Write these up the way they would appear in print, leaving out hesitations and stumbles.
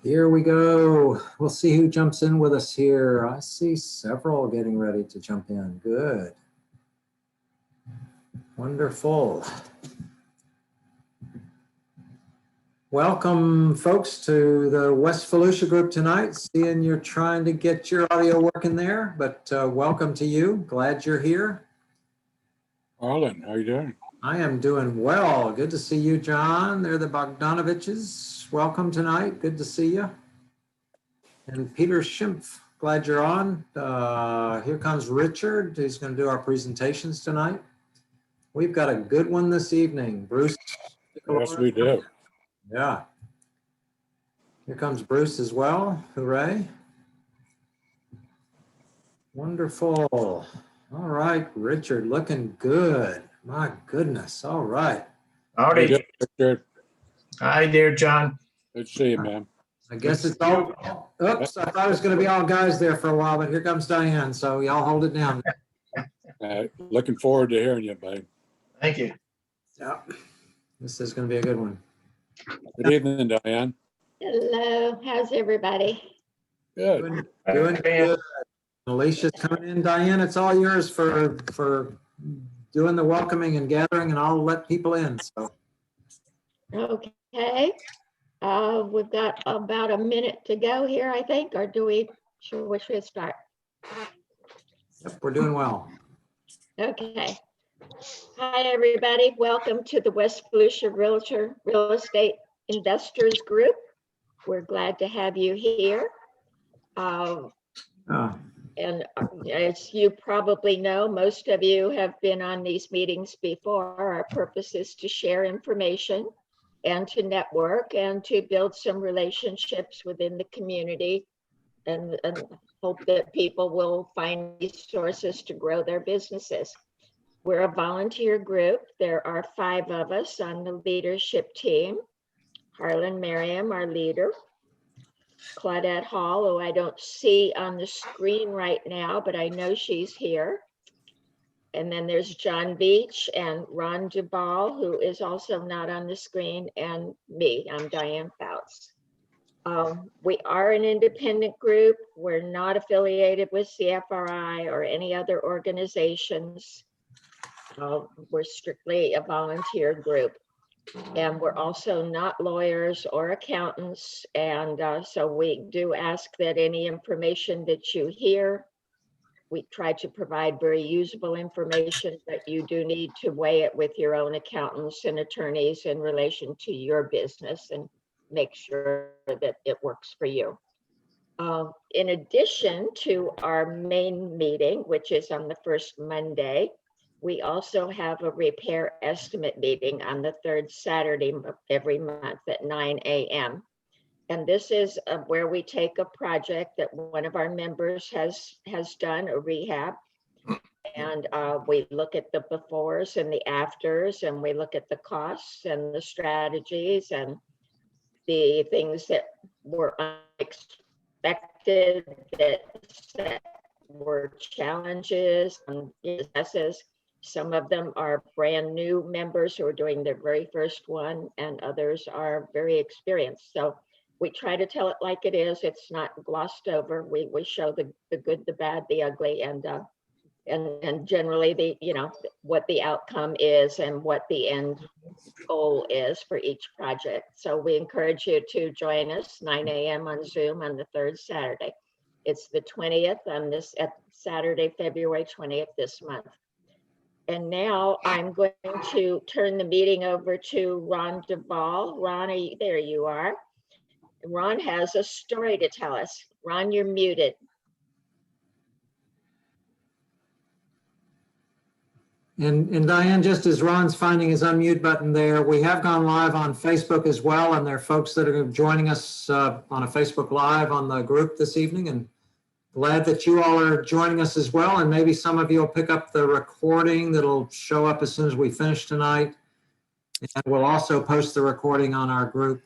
Here we go. We'll see who jumps in with us here. I see several getting ready to jump in. Good. Wonderful. Welcome, folks, to the West Volusia group tonight. Seeing you're trying to get your audio working there, but welcome to you. Glad you're here. Arlen, how you doing? I am doing well. Good to see you, John. They're the Bogdanoviches. Welcome tonight. Good to see you. And Peter Schimpf, glad you're on. Here comes Richard, who's going to do our presentations tonight. We've got a good one this evening. Bruce. Yes, we do. Yeah. Here comes Bruce as well. Hooray. Wonderful. All right, Richard, looking good. My goodness. All right. Howdy. Richard? Hi there, John. Good to see you, man. I guess it's all, oops, I thought it was going to be all guys there for a while, but here comes Diane. So y'all hold it down. Looking forward to hearing you, buddy. Thank you. Yeah. This is going to be a good one. Good evening, Diane. Hello, how's everybody? Good. Doing good. Alicia's coming in. Diane, it's all yours for doing the welcoming and gathering, and I'll let people in. So. Okay. We've got about a minute to go here, I think, or should we start? Yep, we're doing well. Okay. Hi, everybody. Welcome to the West Volusia Realtor Real Estate Investors Group. We're glad to have you here. And as you probably know, most of you have been on these meetings before. Our purpose is to share information and to network and to build some relationships within the community and hope that people will find resources to grow their businesses. We're a volunteer group. There are 5 of us on the leadership team. Harlan Merriam, our leader. Claudette Hall, who I don't see on the screen right now, but I know she's here. And then there's John Beach and Ron Duvall, who is also not on the screen, and me, I'm Diane Fouts. We are an independent group. We're not affiliated with CFRI or any other organizations. We're strictly a volunteer group. And we're also not lawyers or accountants. And so we do ask that any information that you hear, we try to provide very usable information, but you do need to weigh it with your own accountants and attorneys in relation to your business and make sure that it works for you. In addition to our main meeting, which is on the first Monday, we also have a repair estimate meeting on the 3rd Saturday of every month at 9 a.m. And this is where we take a project that one of our members has done, a rehab, and we look at the befores and the afters, and we look at the costs and the strategies and the things that were unexpected, that were challenges and successes. Some of them are brand new members who are doing their very first one, and others are very experienced. So we try to tell it like it is. It's not glossed over. We show the good, the bad, the ugly, and generally what the outcome is and what the end goal is for each project. So we encourage you to join us 9 a.m. on Zoom on the 3rd Saturday. It's the 20th at Saturday, February 20th this month. And now I'm going to turn the meeting over to Ron Duvall. Ron, there you are. Ron has a story to tell us. Ron, you're muted. And Diane, just as Ron's finding his unmute button there, we have gone live on Facebook as well. And there are folks that are joining us on a Facebook Live on the group this evening. And glad that you all are joining us as well. And maybe some of you will pick up the recording that'll show up as soon as we finish tonight. And we'll also post the recording on our group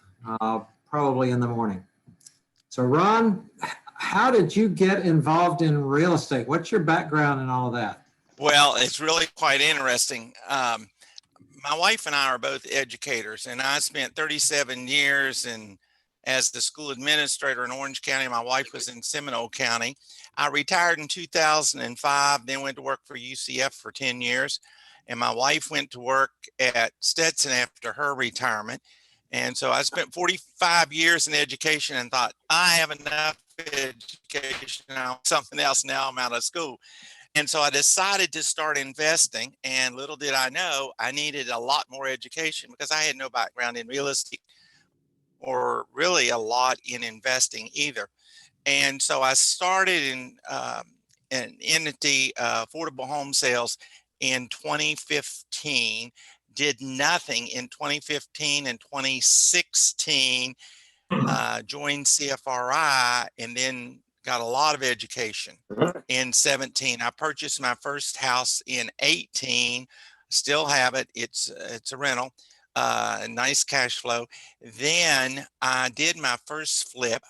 probably in the morning. So Ron, how did you get involved in real estate? What's your background and all of that? Well, it's really quite interesting. My wife and I are both educators, and I spent 37 years in as the school administrator in Orange County. My wife was in Seminole County. I retired in 2005, then went to work for UCF for 10 years. And my wife went to work at Stetson after her retirement. And so I spent 45 years in education and thought, I have enough education. I want something else now. I'm out of school. And so I decided to start investing. And little did I know, I needed a lot more education because I had no background in real estate or really a lot in investing either. And so I started in an entity, affordable home sales, in 2015, did nothing in 2015 and 2016, joined CFRI, and then got a lot of education in 17. I purchased my first house in 18, still have it. It's a rental, nice cash flow. Then I did my first flip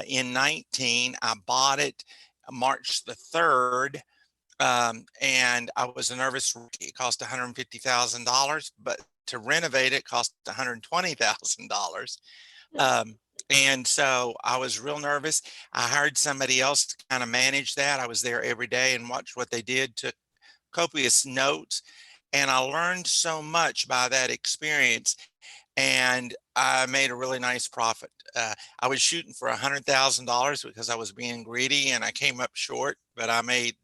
in 19. I bought it March the 3rd. And I was a nervous rookie. It cost $150,000, but to renovate it cost $120,000. And so I was real nervous. I hired somebody else to kind of manage that. I was there every day and watched what they did, took copious notes, and I learned so much by that experience. And I made a really nice profit. I was shooting for $100,000 because I was being greedy, and I came up short, but I made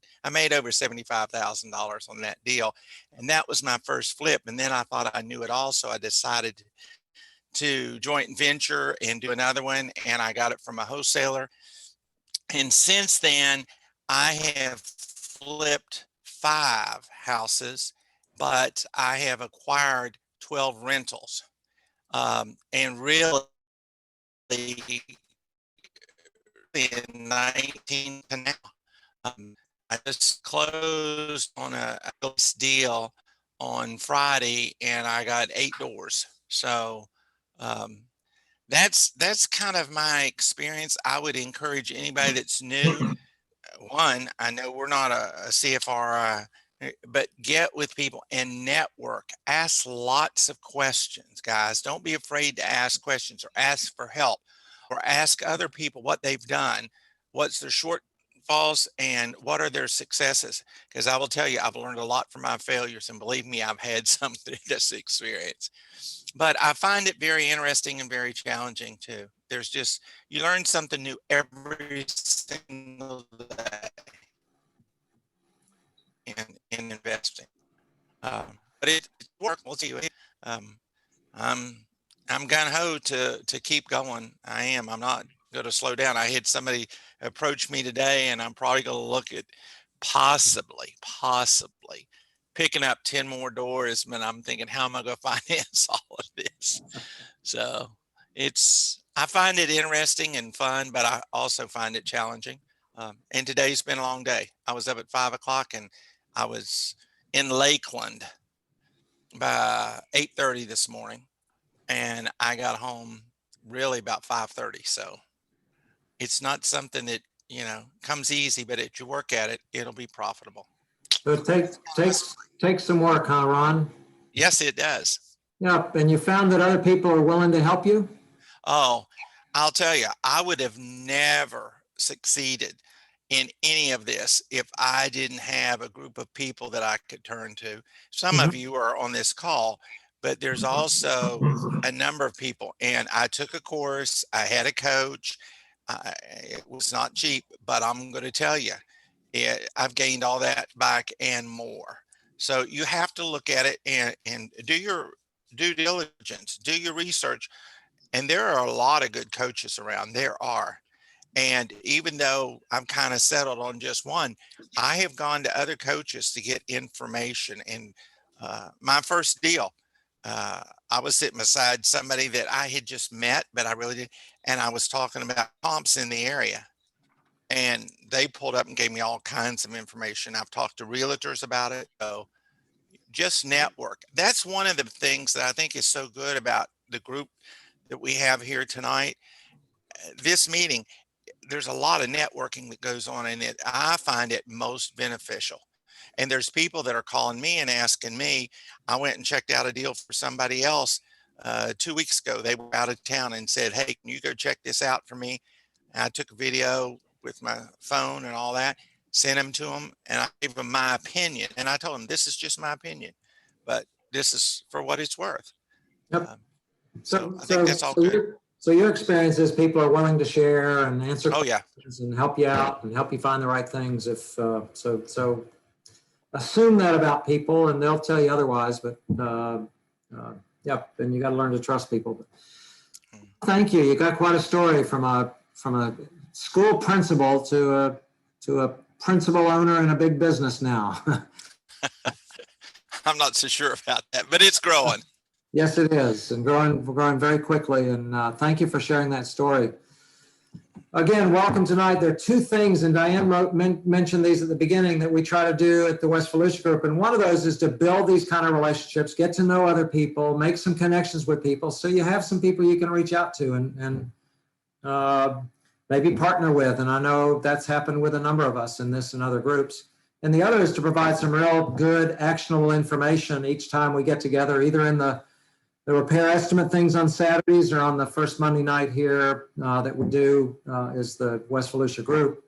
over $75,000 on that deal. And that was my first flip. And then I thought I knew it all. So I decided to joint venture and do another one. And I got it from a wholesaler. And since then, I have flipped 5 houses, but I have acquired 12 rentals. And really in 19 to now. I just closed on a lease deal on Friday, and I got 8 doors. So that's kind of my experience. I would encourage anybody that's new. One, I know we're not a CFRI, but get with people and network. Ask lots of questions, guys. Don't be afraid to ask questions or ask for help or ask other people what they've done, what's their shortfalls, and what are their successes. Because I will tell you, I've learned a lot from my failures, and believe me, I've had some through this experience. But I find it very interesting and very challenging too. There's just, you learn something new every single day in investing. But it worked. We'll see. I'm gung ho to keep going. I am. I'm not going to slow down. I had somebody approach me today, and I'm probably going to look at possibly picking up 10 more doors. But I'm thinking, how am I going to finance all of this? So I find it interesting and fun, but I also find it challenging. And today's been a long day. I was up at 5 o'clock, and I was in Lakeland by 8:30 this morning, and I got home really about 5:30. So it's not something that, comes easy, but if you work at it, it'll be profitable. So it takes some work, huh, Ron? Yes, it does. Yep. And you found that other people are willing to help you? Oh, I'll tell you, I would have never succeeded in any of this if I didn't have a group of people that I could turn to. Some of you are on this call, but there's also a number of people. And I took a course, I had a coach. It was not cheap, but I'm going to tell you, I've gained all that back and more. So you have to look at it and do your due diligence, do your research. And there are a lot of good coaches around. There are. And even though I'm kind of settled on just one, I have gone to other coaches to get information. And my first deal, I was sitting beside somebody that I had just met, but I really did. And I was talking about comps in the area. And they pulled up and gave me all kinds of information. I've talked to realtors about it. So just network. That's one of the things that I think is so good about the group that we have here tonight. This meeting, there's a lot of networking that goes on in it. I find it most beneficial. And there's people that are calling me and asking me. I went and checked out a deal for somebody else 2 weeks ago. They were out of town and said, "Hey, can you go check this out for me?" And I took a video with my phone and all that, sent them to them, and I gave them my opinion. And I told them, "This is just my opinion, but this is for what it's worth." Yep. So I think that's all good. So your experience is people are willing to share and answer Oh yeah. questions and help you out and help you find the right things. If so assume that about people, and they'll tell you otherwise. But yep, and you got to learn to trust people. But thank you. You got quite a story from a school principal to a principal owner in a big business now. I'm not so sure about that, but it's growing. Yes, it is, and growing very quickly. And thank you for sharing that story. Again, welcome tonight. There are two things, and Diane mentioned these at the beginning, that we try to do at the West Volusia Group. And one of those is to build these kind of relationships, get to know other people, make some connections with people, so you have some people you can reach out to and maybe partner with. And I know that's happened with a number of us in this and other groups. And the other is to provide some real good, actionable information each time we get together, either in the repair estimate things on Saturdays or on the first Monday night here that we do is the West Volusia Group.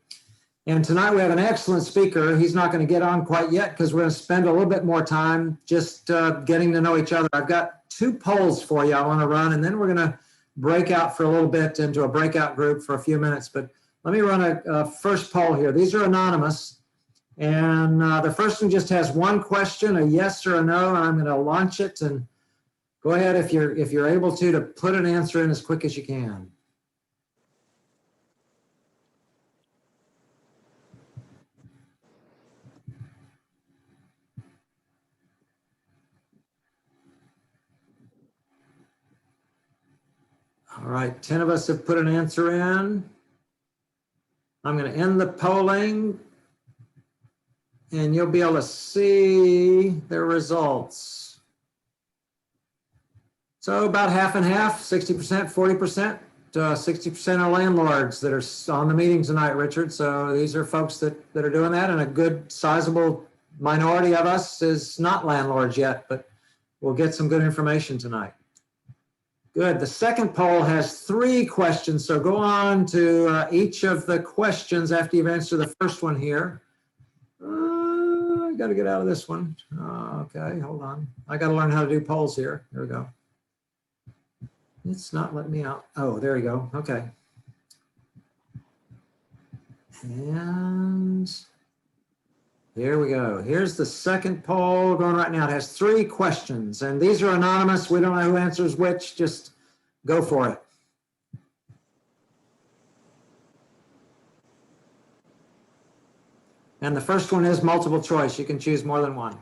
And tonight we have an excellent speaker. He's not going to get on quite yet because we're going to spend a little bit more time just getting to know each other. I've got two polls for you I want to run, and then we're going to break out for a little bit into a breakout group for a few minutes. But let me run a first poll here. These are anonymous. And the first one just has one question, a yes or a no, and I'm going to launch it. And go ahead, if you're able to put an answer in as quick as you can. All right, 10 of us have put an answer in. I'm going to end the polling, and you'll be able to see the results. So about half and half, 60%, 40%. 60% are landlords that are on the meeting tonight, Richard. So these are folks that are doing that, and a good sizable minority of us is not landlords yet, but we'll get some good information tonight. Good. The second poll has 3 questions. So go on to each of the questions after you've answered the first one here. I got to get out of this one. Okay, hold on. I got to learn how to do polls here. There we go. It's not letting me out. Oh, there you go. Okay. And here we go. Here's the second poll going right now. It has 3 questions, and these are anonymous. We don't know who answers which. Just go for it. And the first one is multiple choice. You can choose more than one.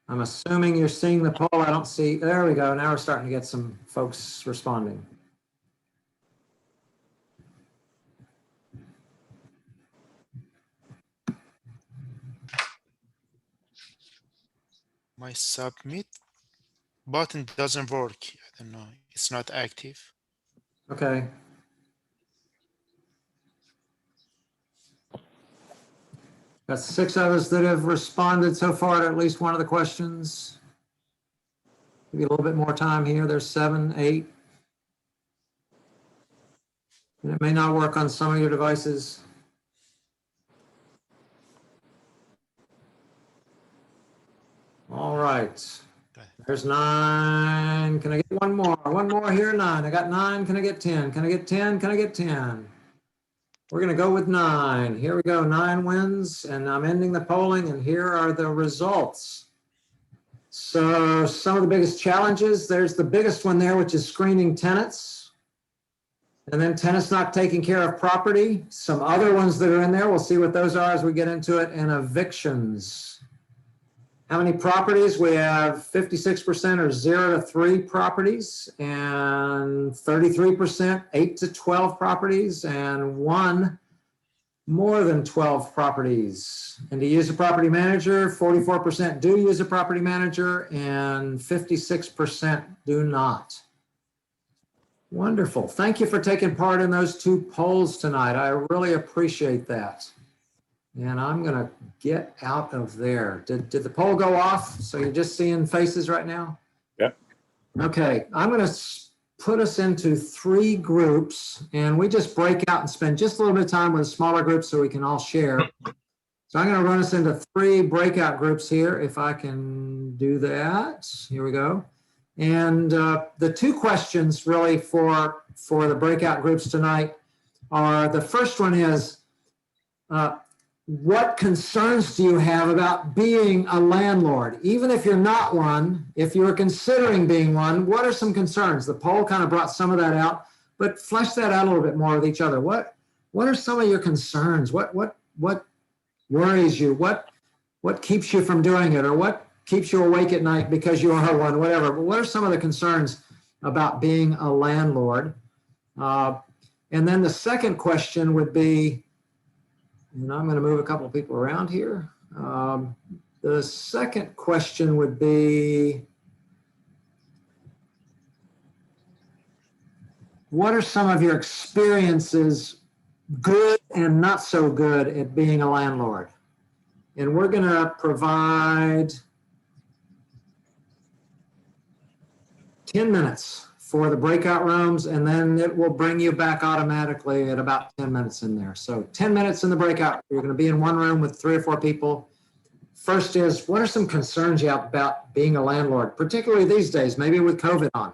I'm assuming you're seeing the poll. I don't see. There we go. Now we're starting to get some folks responding. My submit button doesn't work. I don't know. It's not active. Okay. Got 6 of us that have responded so far to at least one of the questions. Give you a little bit more time here. There's 7, 8. And it may not work on some of your devices. All right. There's 9. Can I get one more? One more here, 9. I got 9. Can I get 10? Can I get 10? Can I get 10? We're going to go with 9. Here we go. 9 wins, and I'm ending the polling, and here are the results. So some of the biggest challenges, there's the biggest one there, which is screening tenants. And then tenants not taking care of property. Some other ones that are in there, we'll see what those are as we get into it, and evictions. How many properties? We have 56% are 0 to 3 properties, and 33% 8 to 12 properties, and 1 more than 12 properties. And to use a property manager, 44% do use a property manager, and 56% do not. Wonderful. Thank you for taking part in those two polls tonight. I really appreciate that. And I'm going to get out of there. Did the poll go off? So you're just seeing faces right now? Yep. Okay, I'm going to put us into 3 groups, and we just break out and spend just a little bit of time with smaller groups so we can all share. So I'm going to run us into 3 breakout groups here, if I can do that. Here we go. And the 2 questions really for the breakout groups tonight are, the first one is, what concerns do you have about being a landlord? Even if you're not one, if you're considering being one, what are some concerns? The poll kind of brought some of that out, but flesh that out a little bit more with each other. What are some of your concerns? What worries you? What keeps you from doing it? Or what keeps you awake at night because you are one, whatever. But what are some of the concerns about being a landlord? And then the second question would be, and I'm going to move a couple of people around here. The second question would be, what are some of your experiences, good and not so good, at being a landlord? And we're going to provide 10 minutes for the breakout rooms, and then it will bring you back automatically at about 10 minutes in there. So 10 minutes in the breakout. You're going to be in one room with 3 or 4 people. First is, what are some concerns you have about being a landlord, particularly these days, maybe with COVID on?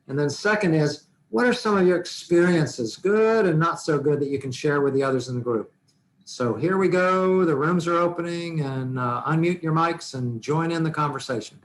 And then second is, what are some of your experiences, good and not so good, that you can share with the others in the group? So here we go. The rooms are opening, and unmute your mics and join in the conversation.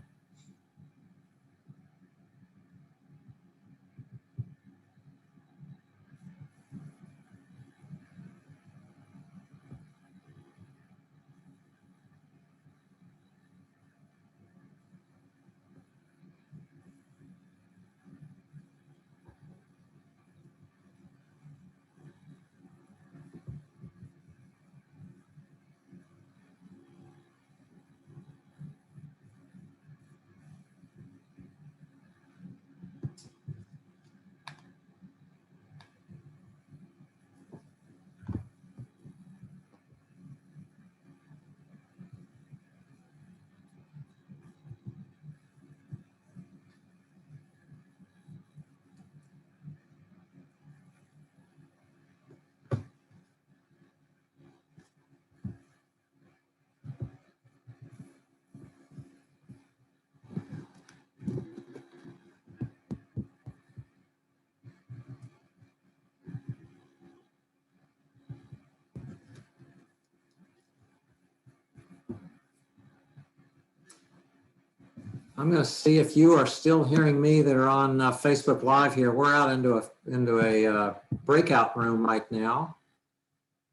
I'm going to see if you are still hearing me that are on Facebook Live here. We're out into a breakout room right now,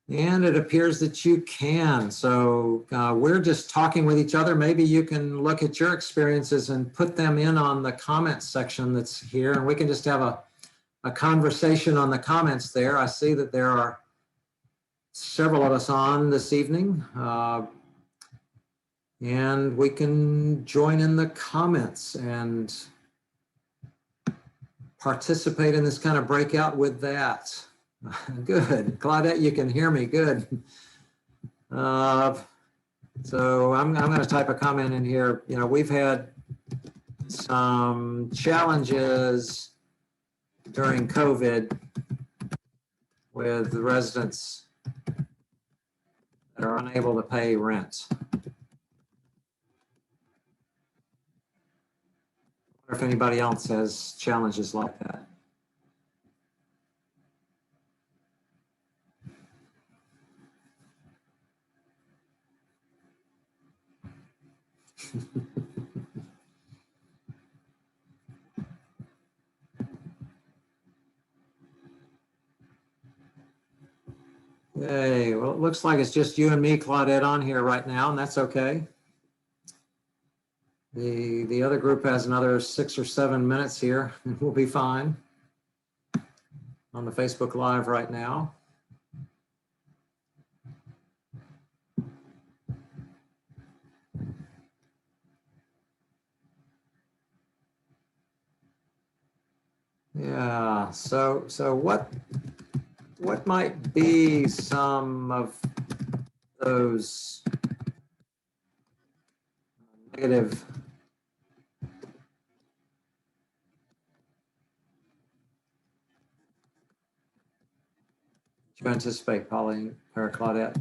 and it appears that you can. So we're just talking with each other. Maybe you can look at your experiences and put them in on the comments section that's here, and we can just have a conversation on the comments there. I see that there are several of us on this evening. And we can join in the comments and participate in this kind of breakout with that. Good. Claudette, you can hear me. Good. So I'm going to type a comment in here. You know, we've had some challenges during COVID with the residents that are unable to pay rent. Or if anybody else has challenges like that. Hey, well, it looks like it's just you and me, Claudette, on here right now, and that's okay. The other group has another 6 or 7 minutes here, and we'll be fine on the Facebook Live right now. Yeah, so So what might be some of those negative you anticipate, Pauline or Claudette?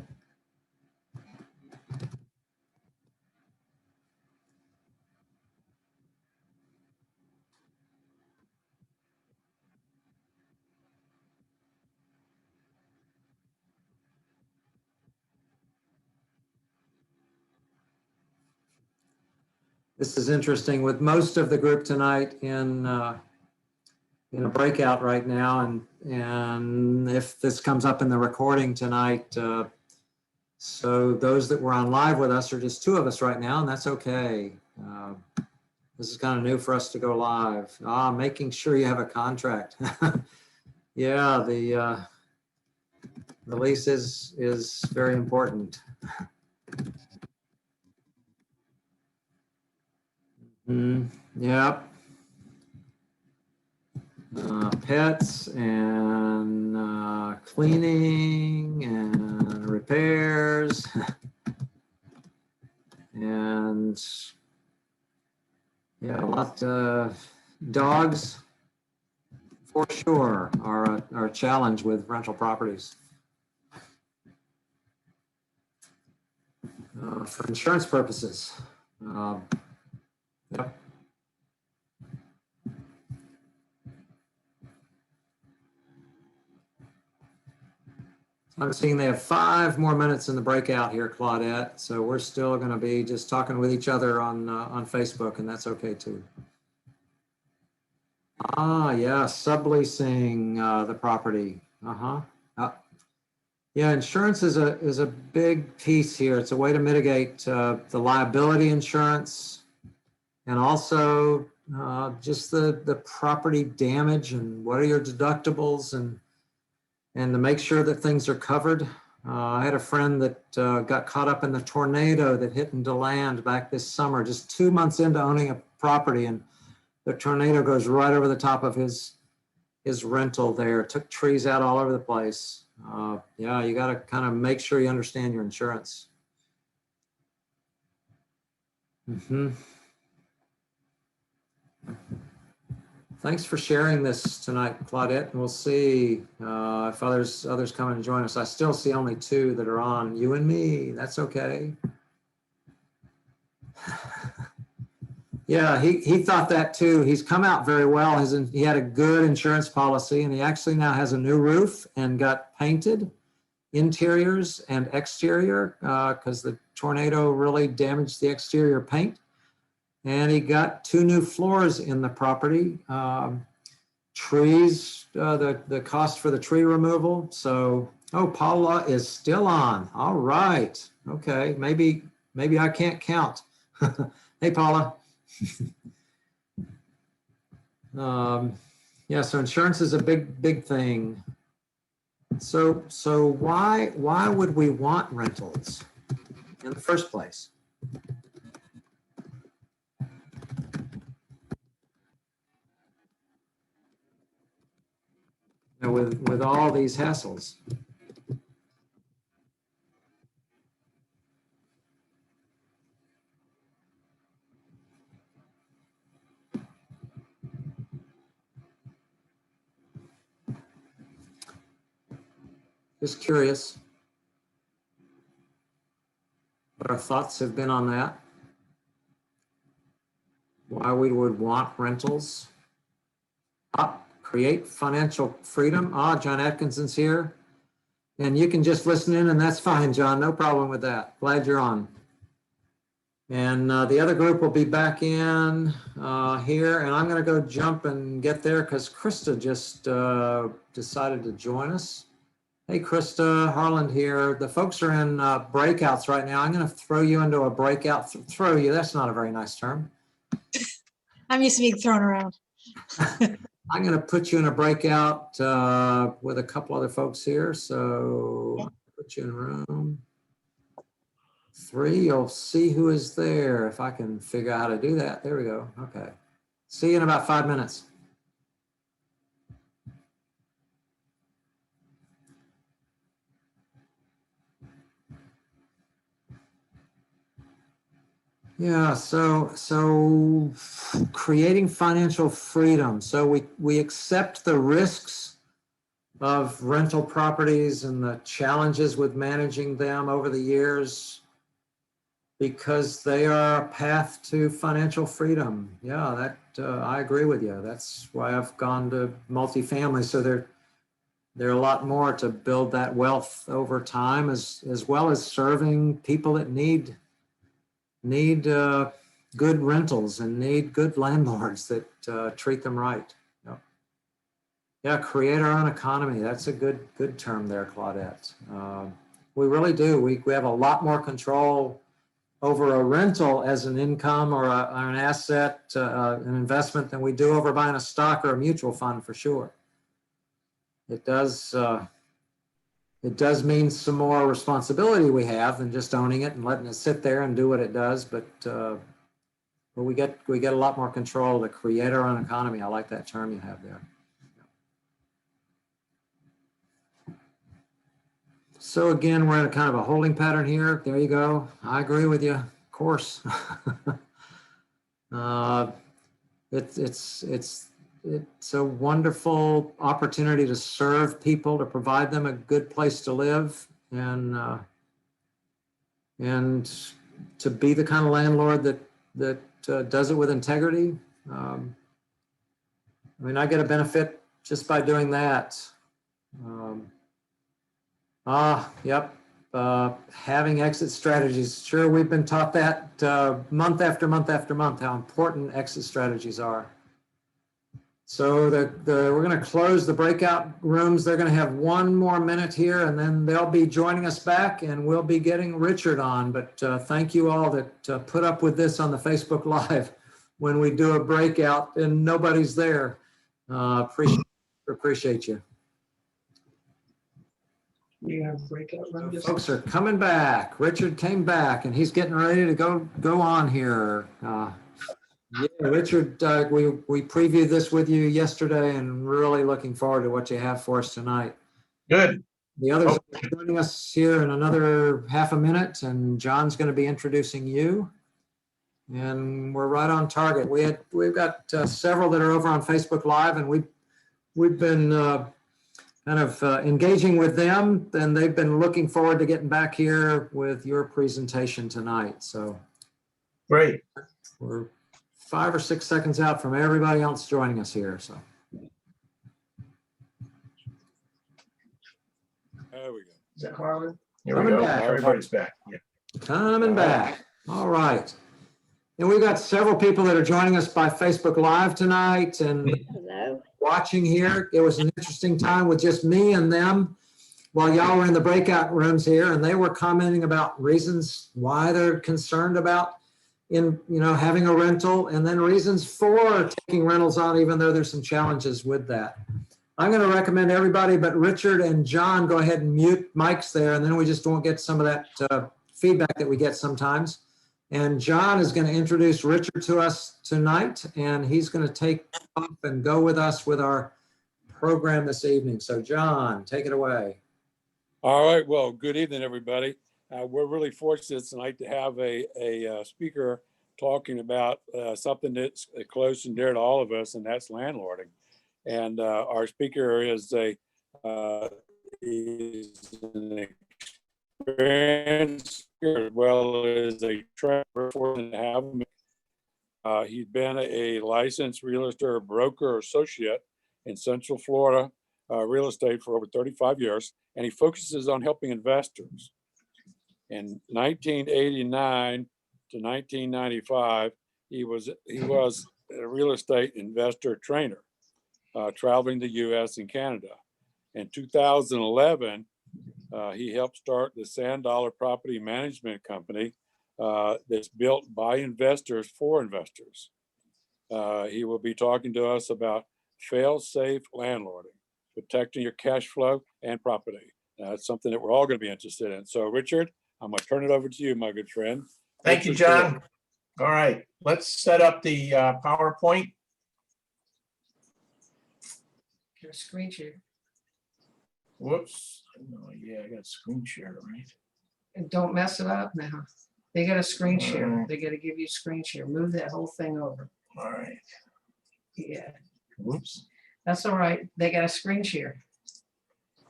This is interesting with most of the group tonight in a breakout right now, and if this comes up in the recording tonight, so those that were on live with us are just two of us right now, and that's okay. This is kind of new for us to go live. Making sure you have a contract. Yeah, the lease is very important. Yep. Pets and cleaning and repairs and yeah, a lot of dogs for sure are a challenge with rental properties. For insurance purposes. Yep. I'm seeing they have 5 more minutes in the breakout here, Claudette. So we're still going to be just talking with each other on Facebook, and that's okay too. Yeah, subleasing the property. Yeah, insurance is a big piece here. It's a way to mitigate the liability insurance, and also just the property damage and what are your deductibles, and to make sure that things are covered. I had a friend that got caught up in the tornado that hit into land back this summer, just 2 months into owning a property, and the tornado goes right over the top of his rental there. Took trees out all over the place. Yeah, you got to kind of make sure you understand your insurance. Thanks for sharing this tonight, Claudette. And we'll see if others come and join us. I still see only 2 that are on, you and me. That's okay. Yeah, he thought that too. He's come out very well. He had a good insurance policy, and he actually now has a new roof and got painted interiors and exterior because the tornado really damaged the exterior paint. And he got 2 new floors in the property. Trees, the cost for the tree removal. So, Paula is still on. All right. Okay, maybe I can't count. Hey, Paula. Yeah, so insurance is a big thing. So why would we want rentals in the first place? With all these hassles. Just curious what our thoughts have been on that. Why we would want rentals. Create financial freedom. John Atkinson's here. And you can just listen in, and that's fine, John. No problem with that. Glad you're on. And the other group will be back in here. And I'm going to go jump and get there because Krista just decided to join us. Hey, Krista, Harland here. The folks are in breakouts right now. I'm going to throw you into a breakout. Throw you. That's not a very nice term. I'm used to being thrown around. I'm going to put you in a breakout with a couple other folks here. So put you in room 3. You'll see who is there if I can figure out how to do that. There we go. Okay. See you in about 5 minutes. Yeah, so creating financial freedom. So we accept the risks of rental properties and the challenges with managing them over the years because they are a path to financial freedom. Yeah, that I agree with you. That's why I've gone to multifamily. So there are a lot more to build that wealth over time, as well as serving people that need good rentals and need good landlords that treat them right. Yep. Yeah, create our own economy. That's a good term there, Claudette. We really do. We have a lot more control over a rental as an income or an asset, an investment than we do over buying a stock or a mutual fund for sure. It does mean some more responsibility we have than just owning it and letting it sit there and do what it does, but we get a lot more control to create our own economy. I like that term you have there. So again, we're in a kind of a holding pattern here. There you go. I agree with you, of course. It's a wonderful opportunity to serve people, to provide them a good place to live, and to be the kind of landlord that does it with integrity. I mean, I get a benefit just by doing that. Yep. Having exit strategies. Sure, we've been taught that month after month after month, how important exit strategies are. So we're going to close the breakout rooms. They're going to have one more minute here, and then they'll be joining us back, and we'll be getting Richard on. But thank you all that put up with this on the Facebook Live when we do a breakout and nobody's there. Appreciate you. We have breakout rooms. Folks are coming back. Richard came back, and he's getting ready to go on here. Yeah, Richard, we previewed this with you yesterday, and really looking forward to what you have for us tonight. Good. The others are joining us here in another half a minute, and John's going to be introducing you. And we're right on target. We've got several that are over on Facebook Live, and we've been kind of engaging with them, and they've been looking forward to getting back here with your presentation tonight. So Great. we're 5 or 6 seconds out from everybody else joining us here. So There we go. Is that Harlan? Here we Coming go. back. Everybody's back. Yeah. coming back. All right. And we've got several people that are joining us by Facebook Live tonight and Hello. watching here. It was an interesting time with just me and them while y'all were in the breakout rooms here, and they were commenting about reasons why they're concerned about having a rental, and then reasons for taking rentals on, even though there's some challenges with that. I'm going to recommend everybody but Richard and John go ahead and mute mics there, and then we just won't get some of that feedback that we get sometimes. And John is going to introduce Richard to us tonight, and he's going to take off and go with us with our program this evening. So John, take it away. All right. Well, good evening, everybody. We're really fortunate tonight to have a speaker talking about something that's close and dear to all of us, and that's landlording. And our speaker is he's an experienced as well as a trainer. Fortunate to have him. He's been a licensed real estate broker associate in Central Florida real estate for over 35 years, and he focuses on helping investors. In 1989 to 1995, he was a real estate investor trainer, traveling the U.S. and Canada. In 2011, he helped start the Sand Dollar Property Management Company that's built by investors for investors. He will be talking to us about fail-safe landlording, protecting your cash flow and property. That's something that we're all going to be interested in. So, Richard, I'm going to turn it over to you, my good friend. Thank you, John. All right, let's set up the PowerPoint. Your screen share. Whoops. Oh, yeah, I got screen share, right? And don't mess it up now. They got a screen share. Alright. They gotta give you screen share. Move that whole thing over. All right. Yeah, Whoops. that's all right. They got a screen share.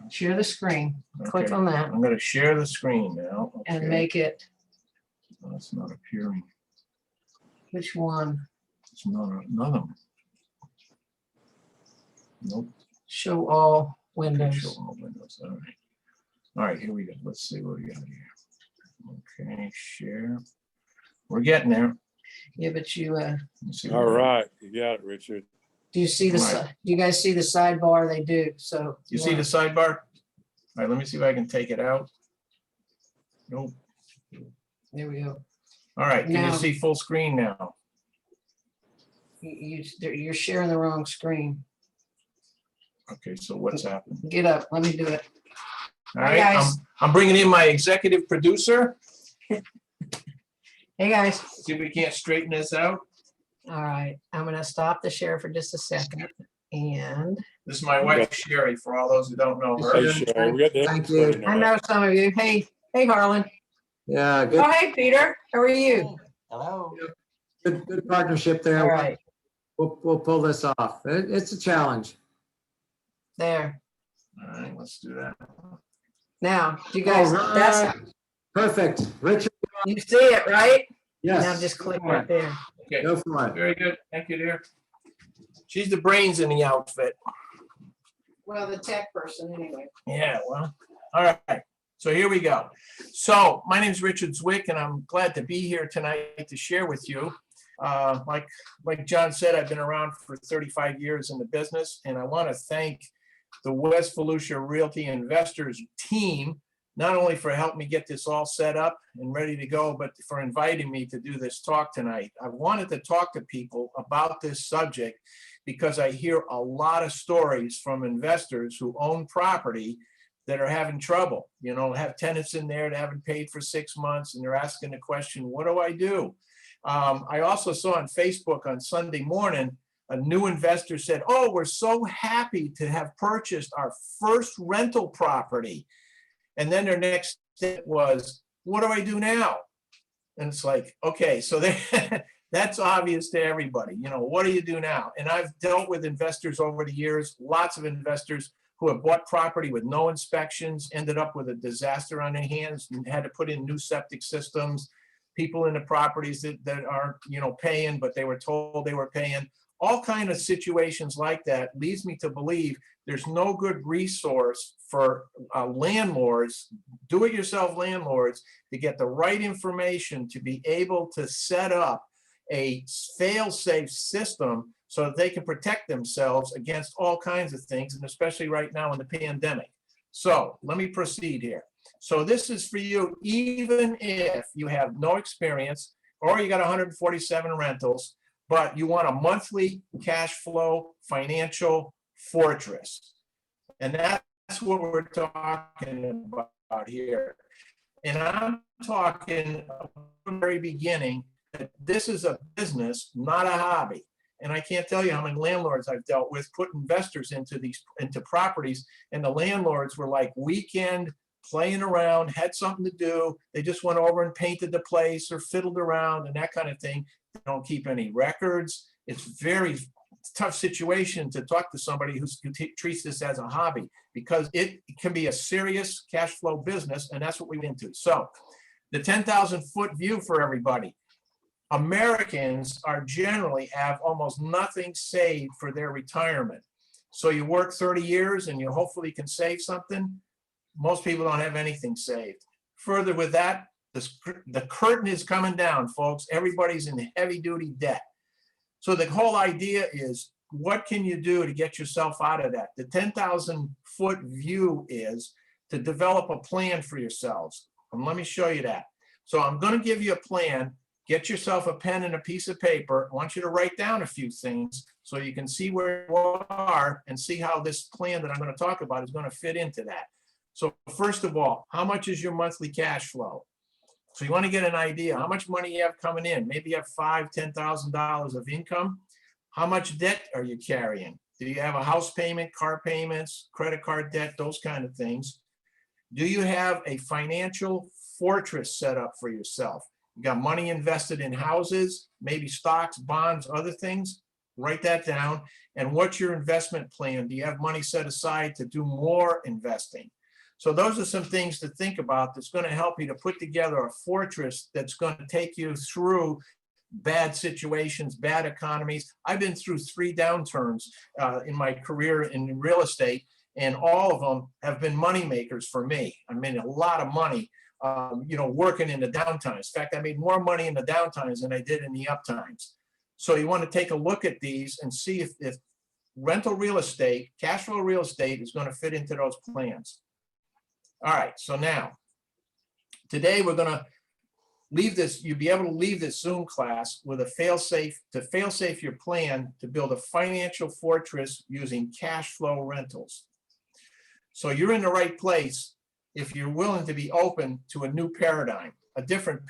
Share the screen. Click Okay. on that I'm gonna share the screen now. and Okay. make it, Oh, it's not appearing. which one? It's not another one. Nope. Show all Okay, show windows. all windows. All right. All right, here we go. Let's see what we got here. Okay, share. We're getting there. Yeah, but you, Let me see All what- right, you got it, Richard. do you see the, Right. do you guys see the sidebar? They do, so. You see the sidebar? All right, let me see if I can take it out. Nope. There we go. All right, can you Now- see full screen now? You're sharing the wrong screen. Okay, so what's happened? Get up, let me do it. All Hi, right, guys. I'm bringing in my executive producer. Hey, guys. See if we can't straighten this out. All right, I'm gonna stop the share for just a second and This is my wife Sherry, for all those who don't know Hey, her. Sherry, we got the Thank you. explainer. I know some of you. Hey, Harlan. Yeah, good, Oh, hey, Peter. How are you? Hello. good partnership there. All right, We'll pull this off. It's a challenge. there. All right, let's do that. Now, you guys, All that's, right. Perfect. Richard, you see it, right? Now yes, just click right there. Okay, go for it. very good. Thank you, dear. She's the brains in the outfit. Well, the tech person anyway. Yeah, well, all right. So here we go. So my name is Richard Zwick, and I'm glad to be here tonight to share with you. Like John said, I've been around for 35 years in the business, and I want to thank the West Volusia Realty Investors team, not only for helping me get this all set up and ready to go, but for inviting me to do this talk tonight. I wanted to talk to people about this subject because I hear a lot of stories from investors who own property that are having trouble, have tenants in there that haven't paid for 6 months, and they're asking the question, what do I do? I also saw on Facebook on Sunday morning, a new investor said, oh, we're so happy to have purchased our first rental property. And then their next step was, what do I do now? And it's like, okay, so that's obvious to everybody. What do you do now? And I've dealt with investors over the years, lots of investors who have bought property with no inspections, ended up with a disaster on their hands and had to put in new septic systems, people in the properties that aren't, paying, but they were told they were paying. All kind of situations like that leads me to believe there's no good resource for landlords, do-it-yourself landlords, to get the right information to be able to set up a fail-safe system so that they can protect themselves against all kinds of things, and especially right now in the pandemic. So let me proceed here. So this is for you, even if you have no experience or you got 147 rentals, but you want a monthly cash flow financial fortress. And that's what we're talking about here. And I'm talking from the very beginning that this is a business, not a hobby. And I can't tell you how many landlords I've dealt with put investors into properties, and the landlords were like weekend playing around, had something to do. They just went over and painted the place or fiddled around and that kind of thing. They don't keep any records. It's very tough situation to talk to somebody who treats this as a hobby, because it can be a serious cash flow business, and that's what we went into. So the 10,000-foot view for everybody. Americans are generally have almost nothing saved for their retirement. So you work 30 years and you hopefully can save something. Most people don't have anything saved. Further with that, the curtain is coming down, folks. Everybody's in heavy duty debt. So the whole idea is, what can you do to get yourself out of that? The 10,000-foot view is to develop a plan for yourselves. And let me show you that. So I'm going to give you a plan. Get yourself a pen and a piece of paper. I want you to write down a few things so you can see where you are and see how this plan that I'm going to talk about is going to fit into that. So first of all, how much is your monthly cash flow? So you want to get an idea how much money you have coming in. Maybe you have $5,000, $10,000 of income. How much debt are you carrying? Do you have a house payment, car payments, credit card debt, those kind of things? Do you have a financial fortress set up for yourself? You got money invested in houses, maybe stocks, bonds, other things. Write that down. And what's your investment plan? Do you have money set aside to do more investing? So those are some things to think about that's going to help you to put together a fortress that's going to take you through bad situations, bad economies. I've been through 3 downturns in my career in real estate, and all of them have been money makers for me. I made a lot of money, working in the downtimes. In fact, I made more money in the downtimes than I did in the uptimes. So you want to take a look at these and see if rental real estate, cash flow real estate is going to fit into those plans. All right, so now, today we're going to leave this, you'll be able to leave this Zoom class with a fail-safe, to fail-safe your plan to build a financial fortress using cash flow rentals. So you're in the right place if you're willing to be open to a new paradigm, a different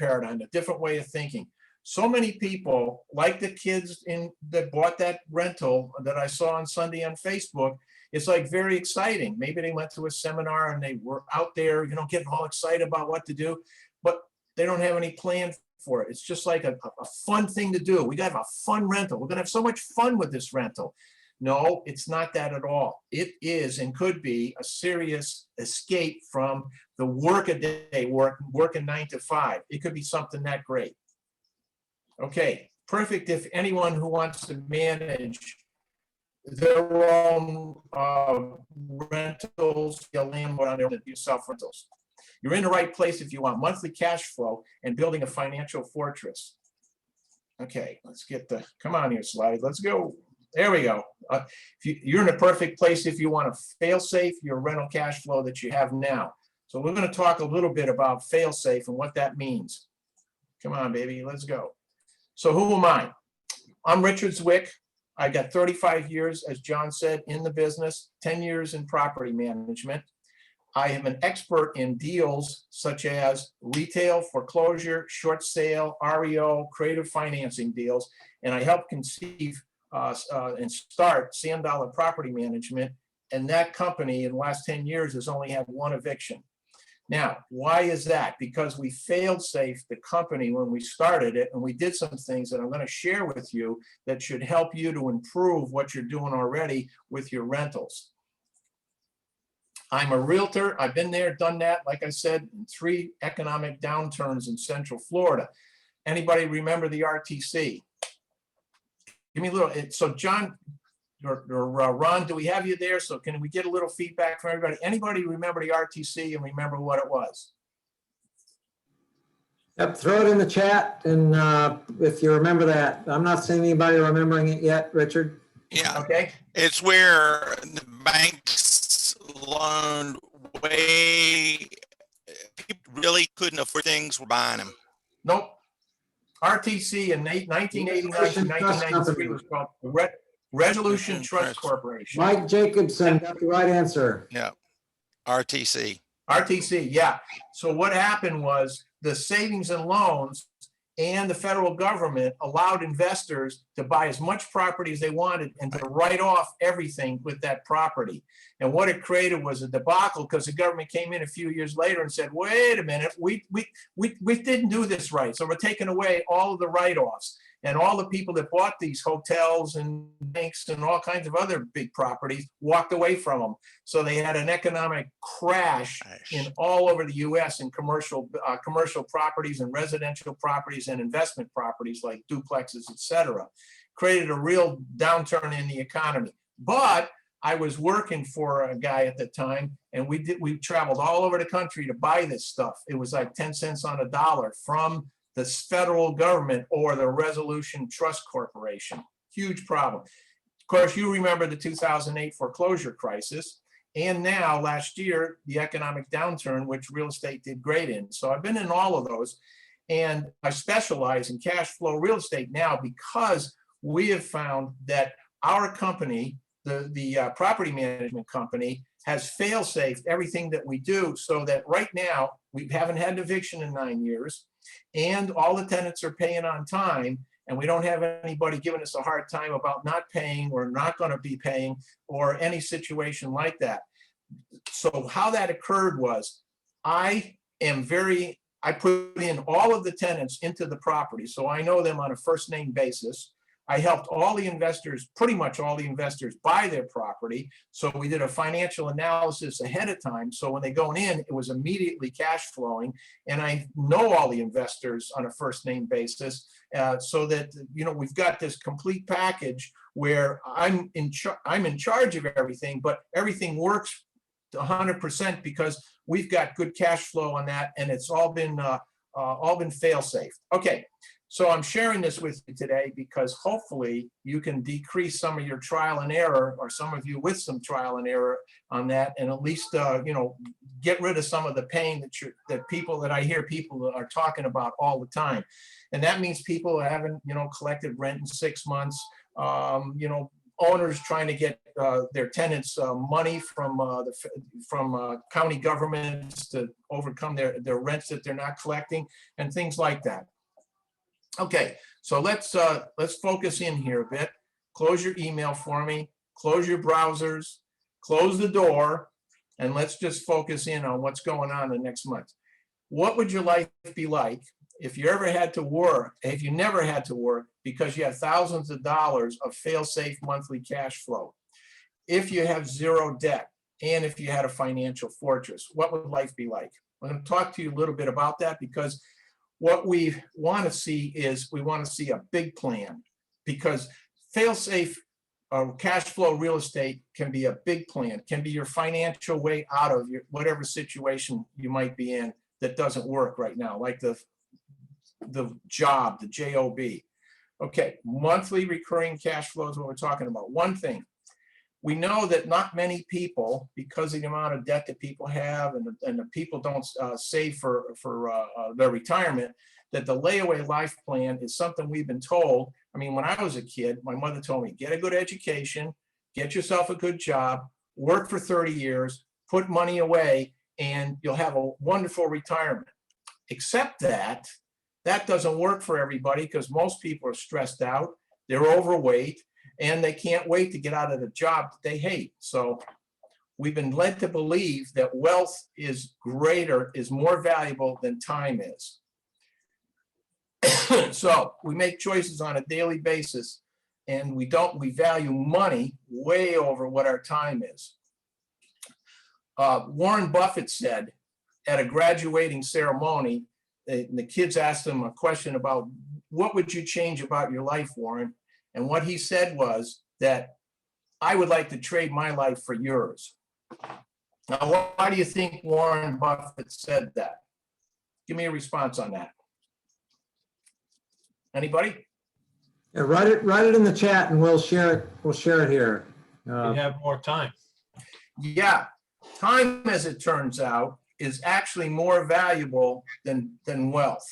way of thinking. So many people, like the kids that bought that rental that I saw on Sunday on Facebook, it's like very exciting. Maybe they went to a seminar and they were out there, getting all excited about what to do, but they don't have any plan for it. It's just like a fun thing to do. We got to have a fun rental. We're going to have so much fun with this rental. No, it's not that at all. It is and could be a serious escape from the work-a-day working 9 to 5. It could be something that great. Okay, perfect if anyone who wants to manage their own rentals, a landlord on their own, do self-rentals. You're in the right place if you want monthly cash flow and building a financial fortress. Okay, let's get come on here, slide. Let's go. There we go. You're in a perfect place if you want to fail-safe your rental cash flow that you have now. So we're going to talk a little bit about fail-safe and what that means. Come on, baby, let's go. So who am I? I'm Richard Zwick. I got 35 years, as John said, in the business, 10 years in property management. I am an expert in deals such as retail, foreclosure, short sale, REO, creative financing deals, and I help conceive and start Sand Dollar Property Management, and that company in the last 10 years has only had 1 eviction. Now, why is that? Because we failed safe the company when we started it, and we did some things that I'm going to share with you that should help you to improve what you're doing already with your rentals. I'm a realtor. I've been there, done that, like I said, in 3 economic downturns in Central Florida. Anybody remember the RTC? Give me a little, so John or Ron, do we have you there? So can we get a little feedback from everybody? Anybody remember the RTC and remember what it was? Yep, throw it in the chat, and if you remember that. I'm not seeing anybody remembering it yet, Richard. Yeah. Okay. It's where the banks loaned way, people really couldn't afford things, were buying them. Nope. RTC in 1989 to 1993 was called Resolution Trust Corporation. Mike Jacobson got the right answer. Yeah. RTC. RTC, yeah. So what happened was the savings and loans and the federal government allowed investors to buy as much property as they wanted and to write off everything with that property. And what it created was a debacle because the government came in a few years later and said, wait a minute, we didn't do this right. So we're taking away all of the write-offs. And all the people that bought these hotels and banks and all kinds of other big properties walked away from them. So they had an economic crash in all over the U.S. in commercial properties and residential properties and investment properties like duplexes, et cetera. Created a real downturn in the economy. But I was working for a guy at the time, and we traveled all over the country to buy this stuff. It was like 10 cents on a dollar from the federal government or the Resolution Trust Corporation. Huge problem. Of course, you remember the 2008 foreclosure crisis, and now last year, the economic downturn, which real estate did great in. So I've been in all of those, and I specialize in cash flow real estate now because we have found that our company, the property management company, has fail-safed everything that we do so that right now, we haven't had an eviction in 9 years. And all the tenants are paying on time, and we don't have anybody giving us a hard time about not paying or not going to be paying or any situation like that. So how that occurred was I am very I put in all of the tenants into the property, so I know them on a first name basis. I helped all the investors, pretty much all the investors, buy their property. So we did a financial analysis ahead of time. So when they go in, it was immediately cash flowing. And I know all the investors on a first name basis, so that, you know, we've got this complete package where I'm in charge of everything, but everything works 100% because we've got good cash flow on that, and it's all been fail safe. Okay. So I'm sharing this with you today because hopefully you can decrease some of your trial and error, or some of you with some trial and error on that, and at least you know, get rid of some of the pain that I hear people are talking about all the time. And that means people haven't, you know, collected rent in 6 months. You know, owners trying to get their tenants money from county governments to overcome their rents that they're not collecting, and things like that. Okay, so let's focus in here a bit. Close your email for me, close your browsers, close the door, and let's just focus in on what's going on the next month. What would your life be like if you ever had to work, if you never had to work, because you have thousands of dollars of fail-safe monthly cash flow? If you have zero debt, and if you had a financial fortress, what would life be like? I'm going to talk to you a little bit about that, because what we want to see is, we want to see a big plan, because fail-safe cash flow real estate can be a big plan, can be your financial way out of your whatever situation you might be in that doesn't work right now, like the job, the job. Okay, monthly recurring cash flow is what we're talking about. One thing, we know that not many people, because of the amount of debt that people have, and the people don't save for their retirement, that the layaway life plan is something we've been told. I mean, when I was a kid, my mother told me, get a good education, get yourself a good job, work for 30 years, put money away, and you'll have a wonderful retirement. Except that doesn't work for everybody, because most people are stressed out, they're overweight, and they can't wait to get out of the job that they hate. So we've been led to believe that wealth is more valuable than time is. So we make choices on a daily basis, and we value money way over what our time is. Warren Buffett said at a graduating ceremony, the kids asked him a question about, what would you change about your life, Warren? And what he said was that, I would like to trade my life for yours. Now, why do you think Warren Buffett said that? Give me a response on that. Anybody? Yeah, write it in the chat, and we'll share it. We'll share it here. You have more time. Yeah, time, as it turns out, is actually more valuable than wealth,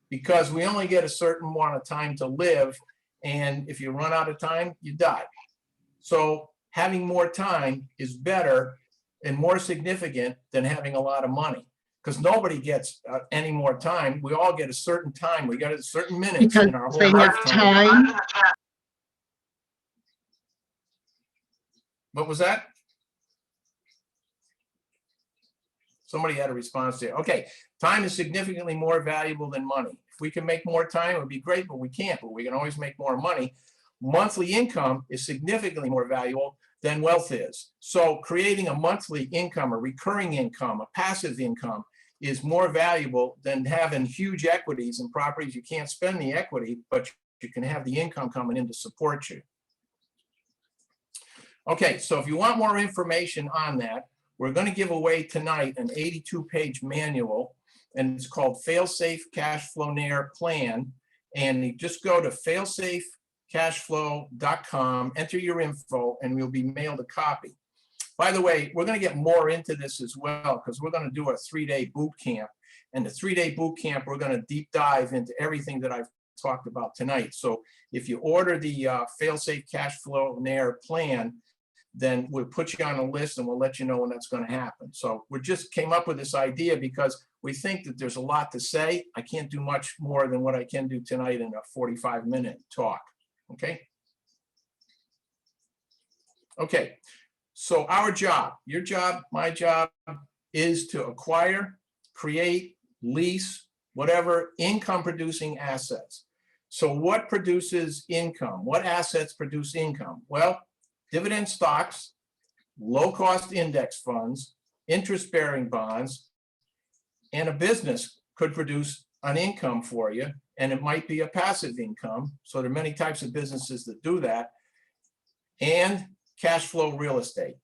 because we only get a certain amount of time to live, and if you run out of time, you die. So having more time is better and more significant than having a lot of money, because nobody gets any more time. We all get a certain time. We got a certain minutes in our whole lifetime. What was that? Somebody had a response there. Okay, time is significantly more valuable than money. If we can make more time, it would be great, but we can't. But we can always make more money. Monthly income is significantly more valuable than wealth is. So creating a monthly income, a recurring income, a passive income is more valuable than having huge equities and properties. You can't spend the equity, but you can have the income coming in to support you. Okay, so if you want more information on that, we're going to give away tonight an 82-page manual, and it's called Failsafe Cashflow Plan. And you just go to failsafecashflow.com, enter your info, and you'll be mailed a copy. By the way, we're going to get more into this as well, because we're going to do a 3-day boot camp. And the 3-day boot camp, we're going to deep dive into everything that I've talked about tonight. So if you order the Failsafe Cashflow Plan, then we'll put you on a list, and we'll let you know when that's going to happen. So we just came up with this idea because we think that there's a lot to say. I can't do much more than what I can do tonight in a 45-minute talk. Okay. Okay. So our job, your job, my job, is to acquire, create, lease, whatever, income producing assets. So what produces income? What assets produce income? Well, dividend stocks, low cost index funds, interest bearing bonds, and a business could produce an income for you, and it might be a passive income. So there are many types of businesses that do that, and cash flow real estate.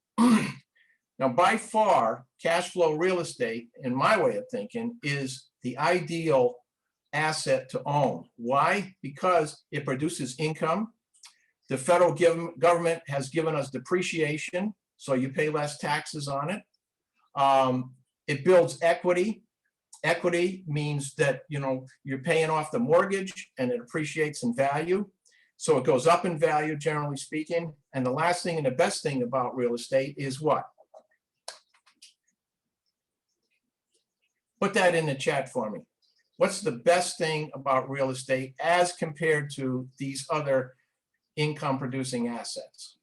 Now, by far, cash flow real estate, in my way of thinking, is the ideal asset to own. Why? Because it produces income. The federal government has given us depreciation, so you pay less taxes on it. It builds equity. Equity means that, you know, you're paying off the mortgage and it appreciates in value. So it goes up in value, generally speaking. And the last thing and the best thing about real estate is what? Put that in the chat for me. What's the best thing about real estate as compared to these other income producing assets?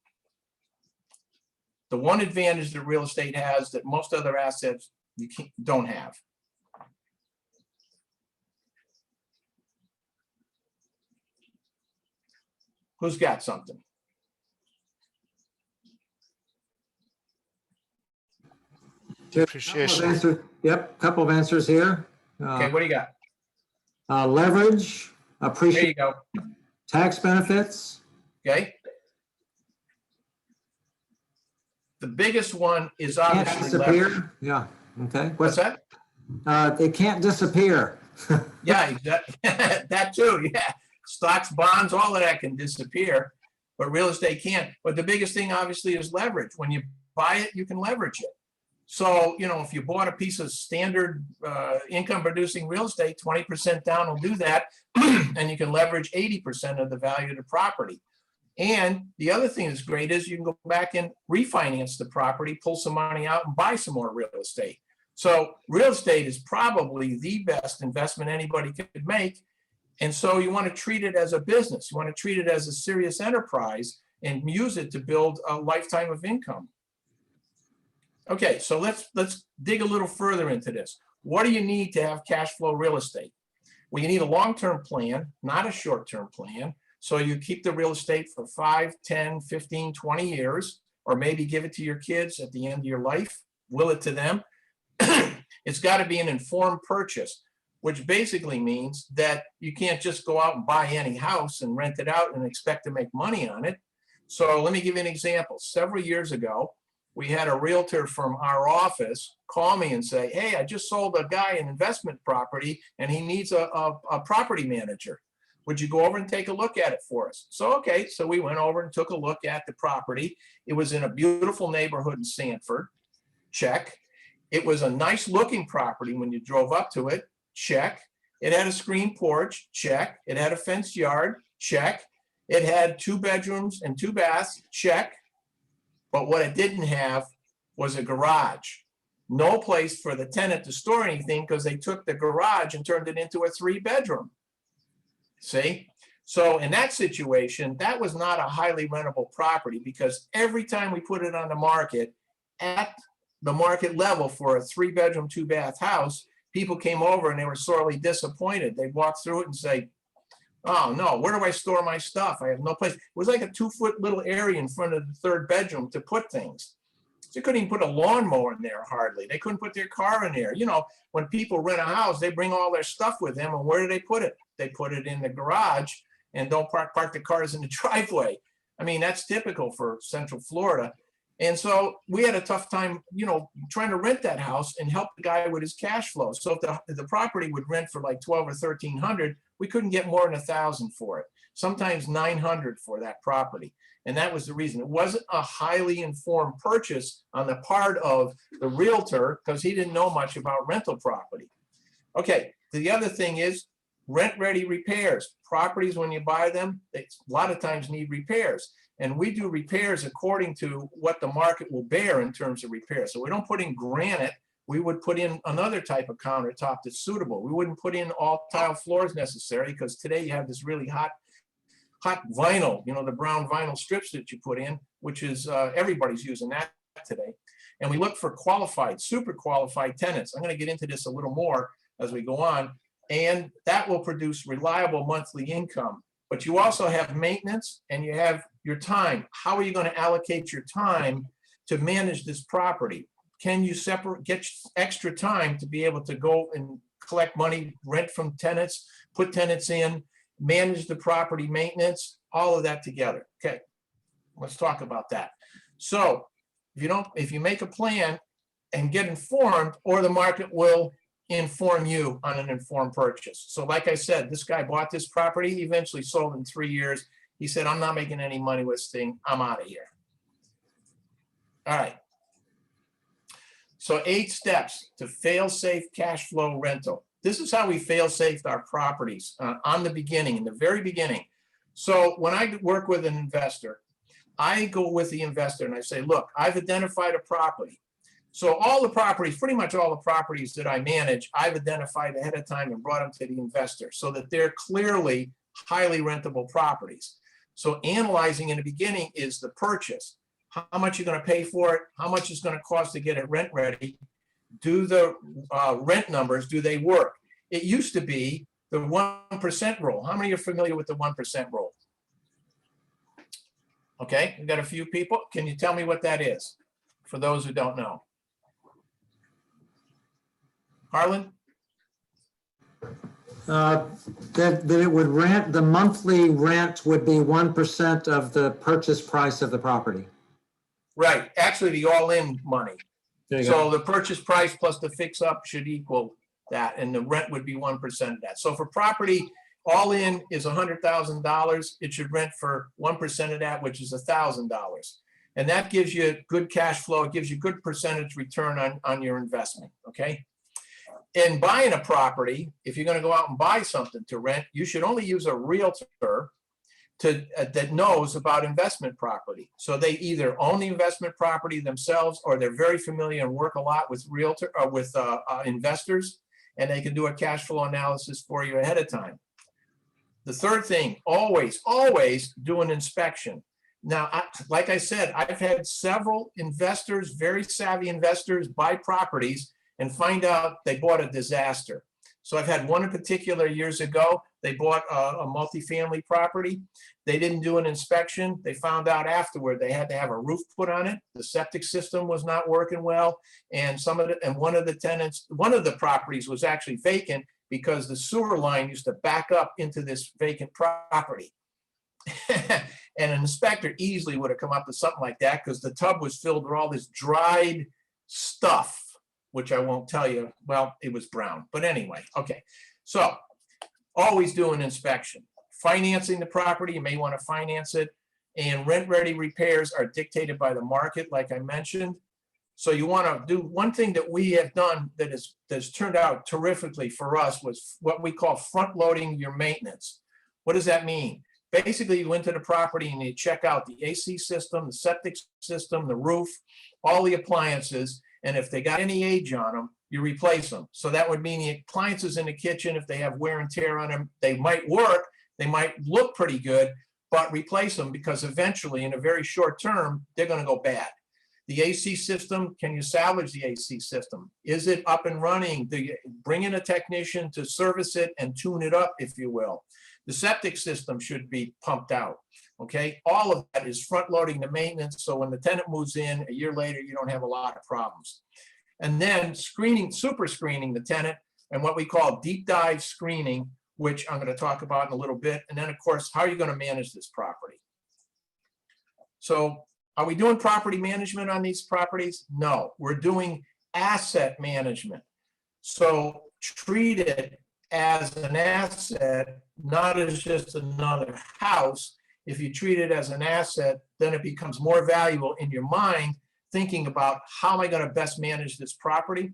The one advantage that real estate has that most other assets you don't have. Who's got something? Appreciation. Yep, couple of answers here. Okay, what do you got? Leverage, There appreciation, you go. tax benefits. Okay. The biggest one is Can't obviously leverage. disappear. Yeah, okay. What's that? It can't disappear. Yeah, that too, yeah. Stocks, bonds, all of that can disappear, but real estate can't. But the biggest thing obviously is leverage. When you buy it, you can leverage it. So, you know, if you bought a piece of standard income producing real estate, 20% down will do that, and you can leverage 80% of the value of the property. And the other thing that's great is you can go back and refinance the property, pull some money out and buy some more real estate. So real estate is probably the best investment anybody could make. And so you want to treat it as a business. You want to treat it as a serious enterprise and use it to build a lifetime of income. Okay, so let's dig a little further into this. What do you need to have cash flow real estate? Well, you need a long-term plan, not a short-term plan. So you keep the real estate for 5, 10, 15, 20 years, or maybe give it to your kids at the end of your life, will it to them. It's got to be an informed purchase, which basically means that you can't just go out and buy any house and rent it out and expect to make money on it. So let me give you an example. Several years ago, we had a realtor from our office call me and say, hey, I just sold a guy an investment property and he needs a property manager. Would you go over and take a look at it for us? So, okay, so we went over and took a look at the property. It was in a beautiful neighborhood in Sanford, check. It was a nice looking property when you drove up to it, check. It had a screen porch, check. It had a fenced yard, check. It had 2 bedrooms and 2 baths, check. But what it didn't have was a garage. No place for the tenant to store anything because they took the garage and turned it into a 3-bedroom. See? So in that situation, that was not a highly rentable property because every time we put it on the market at the market level for a 3-bedroom, 2-bath house, people came over and they were sorely disappointed. They'd walk through it and say, oh no, where do I store my stuff? I have no place. It was like a 2-foot little area in front of the 3rd bedroom to put things. They couldn't even put a lawnmower in there hardly. They couldn't put their car in there. You know, when people rent a house, they bring all their stuff with them, and where do they put it? They put it in the garage and don't park the cars in the driveway. I mean, that's typical for Central Florida. And so we had a tough time, you know, trying to rent that house and help the guy with his cash flow. So if the property would rent for like $1,200 or $1,300, we couldn't get more than $1,000 for it. Sometimes $900 for that property. And that was the reason. It wasn't a highly informed purchase on the part of the realtor because he didn't know much about rental property. Okay, the other thing is rent-ready repairs. Properties, when you buy them, they a lot of times need repairs. And we do repairs according to what the market will bear in terms of repairs. So we don't put in granite. We would put in another type of countertop that's suitable. We wouldn't put in all tile floors necessary because today you have this really hot vinyl, you know, the brown vinyl strips that you put in, which is everybody's using that today. And we look for qualified, super qualified tenants. I'm going to get into this a little more, as we go on, and that will produce reliable monthly income. But you also have maintenance and you have your time. How are you going to allocate your time to manage this property? Can you get extra time to be able to go and collect money, rent from tenants, put tenants in, manage the property maintenance, all of that together? Okay, let's talk about that. So if you make a plan and get informed, or the market will inform you on an informed purchase. So like I said, this guy bought this property, he eventually sold in 3 years. He said, I'm not making any money with this thing, I'm out of here. All right. So 8 steps to fail-safe cash flow rental. This is how we fail-safe our properties on the beginning, in the very beginning. So when I work with an investor, I go with the investor and I say, look, I've identified a property. So all the properties, pretty much all the properties that I manage, I've identified ahead of time and brought them to the investor so that they're clearly highly rentable properties. So analyzing in the beginning is the purchase. How much you're going to pay for it, how much it's going to cost to get it rent ready. Do the rent numbers, do they work? It used to be the 1% rule. How many are familiar with the 1% rule? Okay, we've got a few people. Can you tell me what that is for those who don't know? Harlan? That it would rent, the monthly rent would be 1% of the purchase price of the property. Right, actually the all-in money. There you So go. the purchase price plus the fix-up should equal that, and the rent would be 1% of that. So for property, all in is $100,000. It should rent for 1% of that, which is $1,000. And that gives you good cash flow. It gives you good percentage return on your investment, okay? In buying a property, if you're going to go out and buy something to rent, you should only use a realtor that knows about investment property. So they either own the investment property themselves, or they're very familiar and work a lot with investors, and they can do a cash flow analysis for you ahead of time. The third thing, always do an inspection. Now, like I said, I've had several investors, very savvy investors, buy properties and find out they bought a disaster. So I've had one in particular years ago. They bought a multifamily property. They didn't do an inspection. They found out afterward they had to have a roof put on it. The septic system was not working well. And one of the properties was actually vacant because the sewer line used to back up into this vacant property. And an inspector easily would have come up with something like that because the tub was filled with all this dried stuff, which I won't tell you. Well, it was brown, but anyway, okay. So always do an inspection. Financing the property, you may want to finance it, and rent-ready repairs are dictated by the market, like I mentioned. So you want to do one thing that we have done that has turned out terrifically for us was what we call front-loading your maintenance. What does that mean? Basically, you go into the property and you check out the AC system, the septic system, the roof, all the appliances, and if they got any age on them, you replace them. So that would mean the appliances in the kitchen, if they have wear and tear on them, they might work, they might look pretty good, but replace them because eventually, in a very short term, they're going to go bad. The AC system, can you salvage the AC system? Is it up and running? Do you bring in a technician to service it and tune it up, if you will? The septic system should be pumped out, okay? All of that is front-loading the maintenance, so when the tenant moves in a year later, you don't have a lot of problems. And then super screening the tenant, and what we call deep dive screening, which I'm going to talk about in a little bit. And then, of course, how are you going to manage this property? So are we doing property management on these properties? No, we're doing asset management. So treat it as an asset, not as just another house. If you treat it as an asset, then it becomes more valuable in your mind, thinking about how am I going to best manage this property?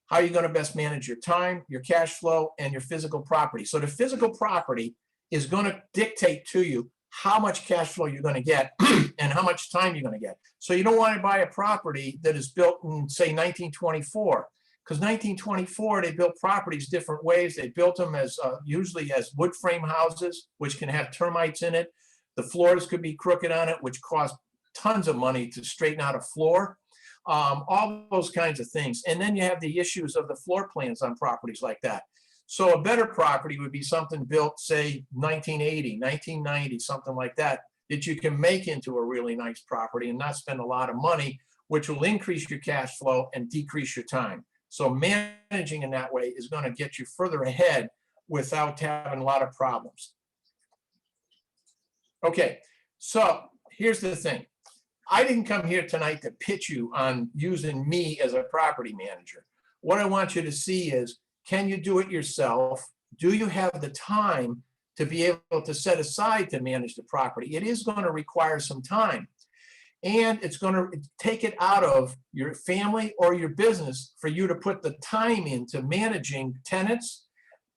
How are you going to best manage your time, your cash flow, and your physical property? So the physical property is going to dictate to you how much cash flow you're going to get and how much time you're going to get. So you don't want to buy a property that is built in, say, 1924. Because 1924, they built properties different ways. They built them as usually as wood frame houses, which can have termites in it. The floors could be crooked on it, which cost tons of money to straighten out a floor. all those kinds of things. And then you have the issues of the floor plans on properties like that. So a better property would be something built, say, 1980, 1990, something like that, that you can make into a really nice property and not spend a lot of money, which will increase your cash flow and decrease your time. So managing in that way is going to get you further ahead without having a lot of problems. Okay, so here's the thing. I didn't come here tonight to pitch you on using me as a property manager. What I want you to see is, can you do it yourself? Do you have the time to be able to set aside to manage the property? It is going to require some time. And it's going to take it out of your family or your business for you to put the time into managing tenants.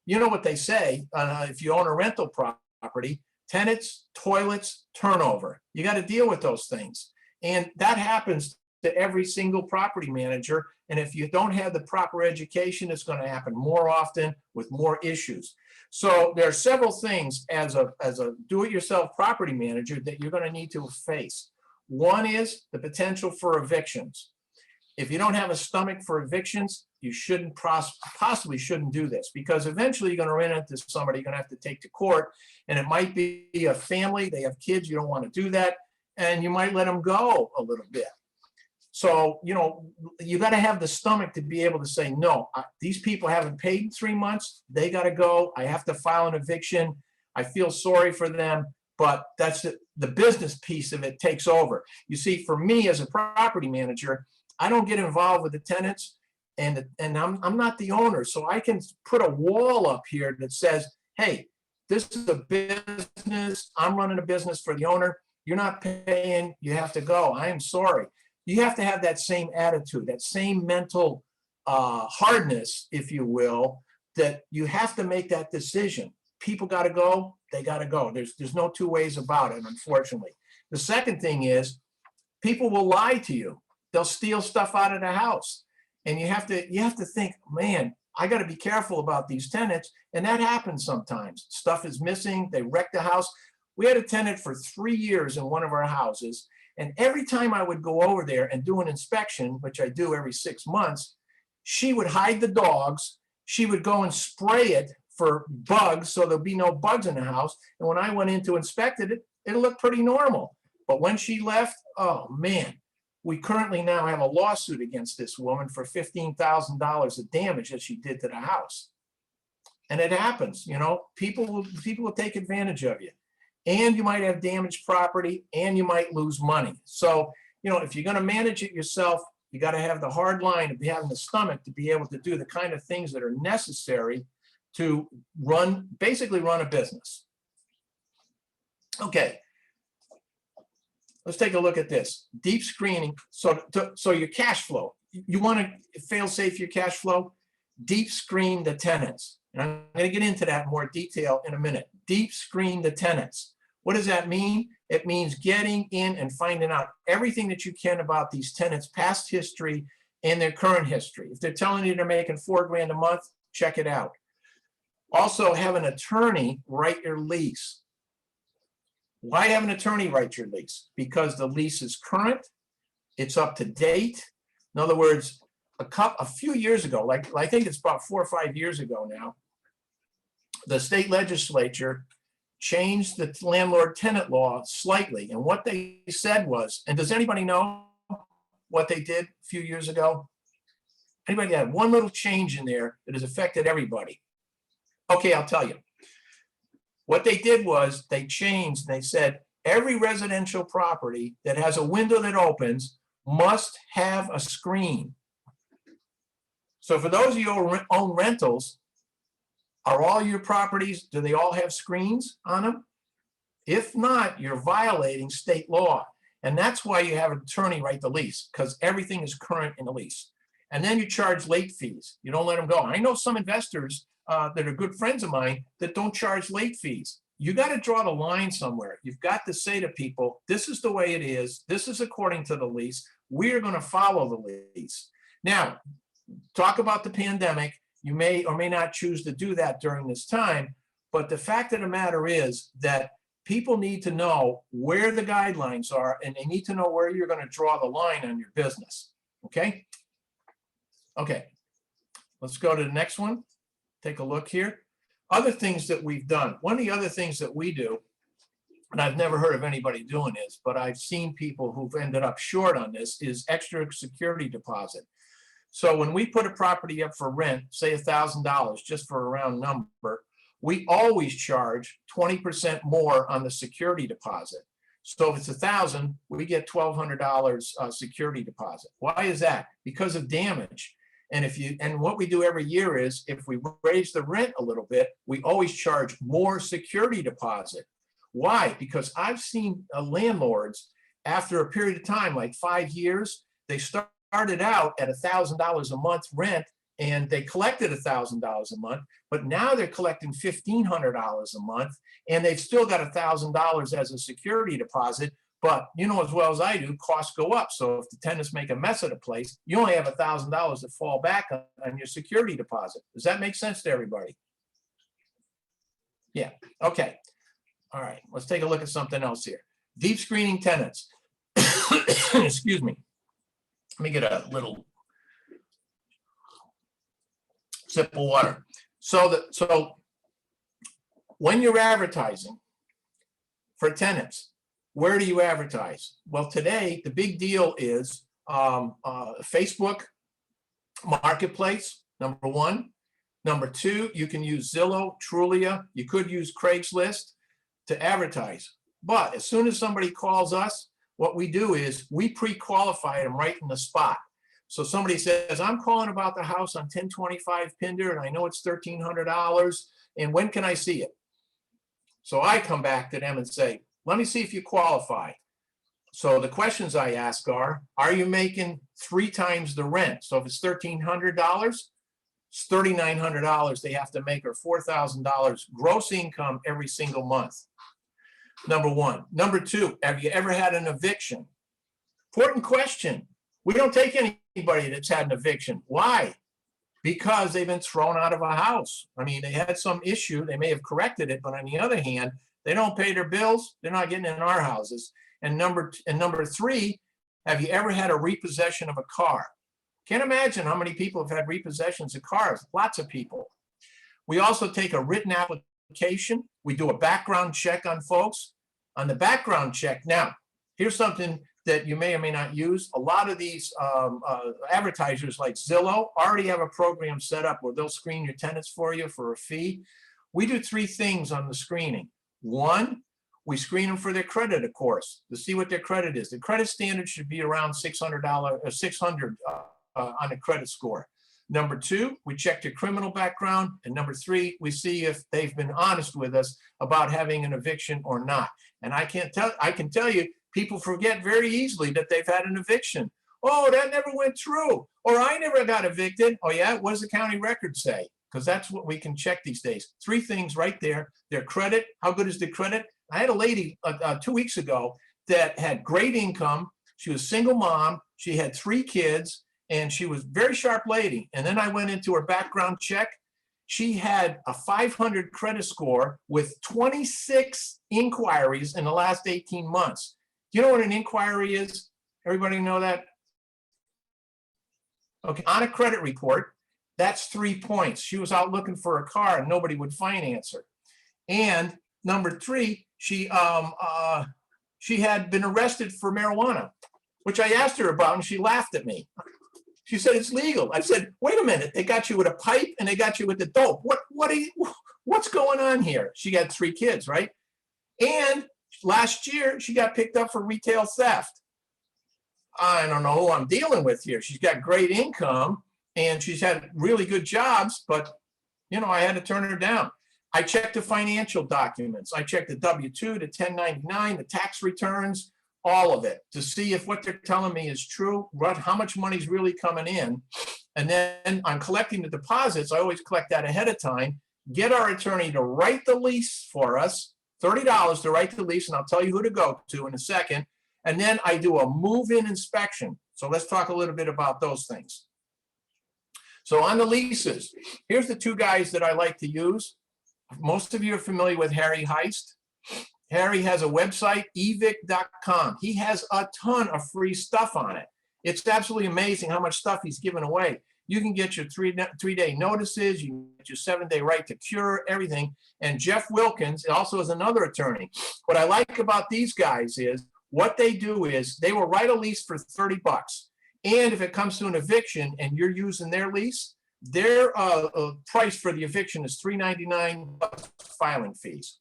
You know what they say, if you own a rental property, tenants, toilets, turnover. You got to deal with those things. And that happens to every single property manager. And if you don't have the proper education, it's going to happen more often with more issues. So there are several things as a do-it-yourself property manager that you're going to need to face. One is the potential for evictions. If you don't have a stomach for evictions, you shouldn't possibly shouldn't do this, because eventually you're going to run into somebody you're going to have to take to court, and it might be a family, they have kids, you don't want to do that, and you might let them go a little bit. So, you know, you got to have the stomach to be able to say, no, these people haven't paid in 3 months, they got to go, I have to file an eviction, I feel sorry for them. But that's the business piece of it takes over. You see, for me as a property manager, I don't get involved with the tenants, and I'm not the owner. So I can put a wall up here that says, hey, this is a business. I'm running a business for the owner. You're not paying. You have to go. I am sorry. You have to have that same attitude, that same mental hardness, if you will, that you have to make that decision. People got to go, they got to go. There's no two ways about it, unfortunately. The second thing is, people will lie to you. They'll steal stuff out of the house. And you have to think, man, I got to be careful about these tenants. And that happens sometimes. Stuff is missing, they wreck the house. We had a tenant for 3 years in one of our houses. And every time I would go over there and do an inspection, which I do every 6 months, she would hide the dogs. She would go and spray it for bugs, so there'll be no bugs in the house. And when I went in to inspect it, it looked pretty normal. But when she left, oh man, we currently now have a lawsuit against this woman for $15,000 of damage that she did to the house. And it happens, you know, people will take advantage of you. And you might have damaged property, and you might lose money. So, you know, if you're going to manage it yourself, you got to have the hard line of having the stomach to be able to do the kind of things that are necessary to basically run a business. Okay, let's take a look at this. Deep screening, so your cash flow, you want to fail safe your cash flow, deep screen the tenants. And I'm going to get into that in more detail in a minute. Deep screen the tenants. What does that mean? It means getting in and finding out everything that you can about these tenants' past history and their current history. If they're telling you they're making $4 grand a month, check it out. Also, have an attorney write your lease. Why have an attorney write your lease? Because the lease is current, it's up to date. In other words, a few years ago, like I think it's about 4 or 5 years ago now, the state legislature changed the landlord-tenant law slightly. And what they said was, and does anybody know what they did a few years ago? Anybody had one little change in there that has affected everybody? Okay, I'll tell you. What they did was they changed, they said every residential property that has a window that opens must have a screen. So for those of you who own rentals, are all your properties, do they all have screens on them? If not, you're violating state law. And that's why you have an attorney write the lease, because everything is current in the lease. And then you charge late fees. You don't let them go. I know some investors that are good friends of mine that don't charge late fees. You got to draw the line somewhere. You've got to say to people, this is the way it is. This is according to the lease. We're going to follow the lease. Now, talk about the pandemic. You may or may not choose to do that during this time, but the fact of the matter is that people need to know where the guidelines are, and they need to know where you're going to draw the line on your business. Okay. Okay. Let's go to the next one. Take a look here. Other things that we've done. One of the other things that we do, and I've never heard of anybody doing this, but I've seen people who've ended up short on this, is extra security deposit. So when we put a property up for rent, say $1,000, just for a round number, we always charge 20% more on the security deposit. So if it's 1,000, we get $1,200 security deposit. Why is that? Because of damage. And what we do every year is, if we raise the rent a little bit, we always charge more security deposit. Why? Because I've seen landlords, after a period of time, like 5 years, they started out at $1,000 a month rent, and they collected $1,000 a month, but now they're collecting $1,500 a month, and they've still got $1,000 as a security deposit. But you know as well as I do, costs go up. So if the tenants make a mess of the place, you only have $1,000 to fall back on your security deposit. Does that make sense to everybody? Yeah, okay. All right, let's take a look at something else here. Deep screening tenants. Excuse me. Let me get a little sip of water. So when you're advertising for tenants, where do you advertise? Well, today, the big deal is Facebook Marketplace, number one. Number two, you can use Zillow, Trulia. You could use Craigslist to advertise. But as soon as somebody calls us, what we do is we pre-qualify them right in the spot. So somebody says, I'm calling about the house on 1025 Pinder, and I know it's $1,300, and when can I see it? So I come back to them and say, let me see if you qualify. So the questions I ask are you making 3 times the rent? So if it's $1,300, it's $3,900 they have to make, or $4,000 gross income every single month. Number one. Number two, have you ever had an eviction? Important question. We don't take anybody that's had an eviction. Why? Because they've been thrown out of a house. I mean, they had some issue. They may have corrected it, but on the other hand, they don't pay their bills. They're not getting in our houses. And number three, have you ever had a repossession of a car? Can't imagine how many people have had repossessions of cars. Lots of people. We also take a written application. We do a background check on folks. On the background check, now, here's something that you may or may not use. A lot of these advertisers like Zillow already have a program set up where they'll screen your tenants for you for a fee. We do 3 things on the screening. One, we screen them for their credit, of course, to see what their credit is. The credit standard should be around $600 on a credit score. Number 2, we check their criminal background. And number 3, we see if they've been honest with us about having an eviction or not. And I can tell you, people forget very easily that they've had an eviction. Oh, that never went through. Or I never got evicted. Oh yeah, what does the county record say? Because that's what we can check these days. 3 things right there. Their credit, how good is the credit? I had a lady 2 weeks ago that had great income. She was a single mom. She had 3 kids, and she was a very sharp lady. And then I went into her background check. She had a 500 credit score with 26 inquiries in the last 18 months. Do you know what an inquiry is? Everybody know that? Okay, on a credit report, that's 3 points. She was out looking for a car and nobody would finance her. And number 3, she had been arrested for marijuana, which I asked her about, and she laughed at me. She said, it's legal. I said, wait a minute, they got you with a pipe and they got you with the dope. What's going on here? She got 3 kids, right? And last year, she got picked up for retail theft. I don't know who I'm dealing with here. She's got great income and she's had really good jobs, but you know, I had to turn her down. I checked the financial documents. I checked the W-2, the 1099, the tax returns, all of it, to see if what they're telling me is true, how much money's really coming in. And then I'm collecting the deposits. I always collect that ahead of time, get our attorney to write the lease for us, $30 to write the lease, and I'll tell you who to go to in a second. And then I do a move-in inspection. So let's talk a little bit about those things. So on the leases, here's the 2 guys that I like to use. Most of you are familiar with Harry Heist. Harry has a website, evic.com. He has a ton of free stuff on it. It's absolutely amazing how much stuff he's giving away. You can get your three-day notices, you can get your 7-day right to cure, everything. And Jeff Wilkins also is another attorney. What I like about these guys is what they do is they will write a lease for $30. And if it comes to an eviction and you're using their lease, their price for the eviction is $3.99 plus filing fees.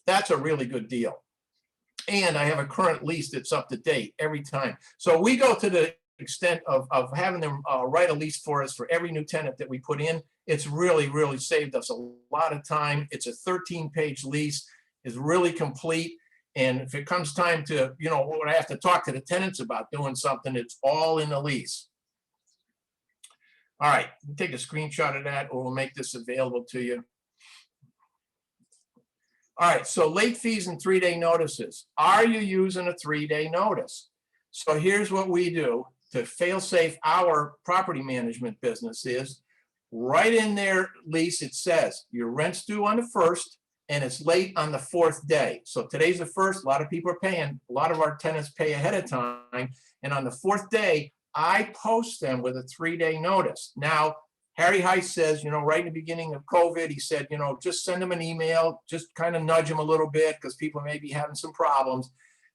That's a really good deal. And I have a current lease that's up to date every time. So we go to the extent of having them write a lease for us for every new tenant that we put in. It's really, really saved us a lot of time. It's a 13-page lease. It's really complete. And if it comes time to, you know, when I have to talk to the tenants about doing something, it's all in the lease. All right, take a screenshot of that, or we'll make this available to you. All right, so late fees and 3-day notices. Are you using a 3-day notice? So here's what we do to fail-safe our property management business is right in their lease, it says your rent's due on the 1st and it's late on the 4th day. So today's the 1st, a lot of people are paying, a lot of our tenants pay ahead of time. And on the 4th day, I post them with a 3-day notice. Now, Harry Heiss says, you know, right in the beginning of COVID, he said, you know, just send them an email, just kind of nudge them a little bit because people may be having some problems.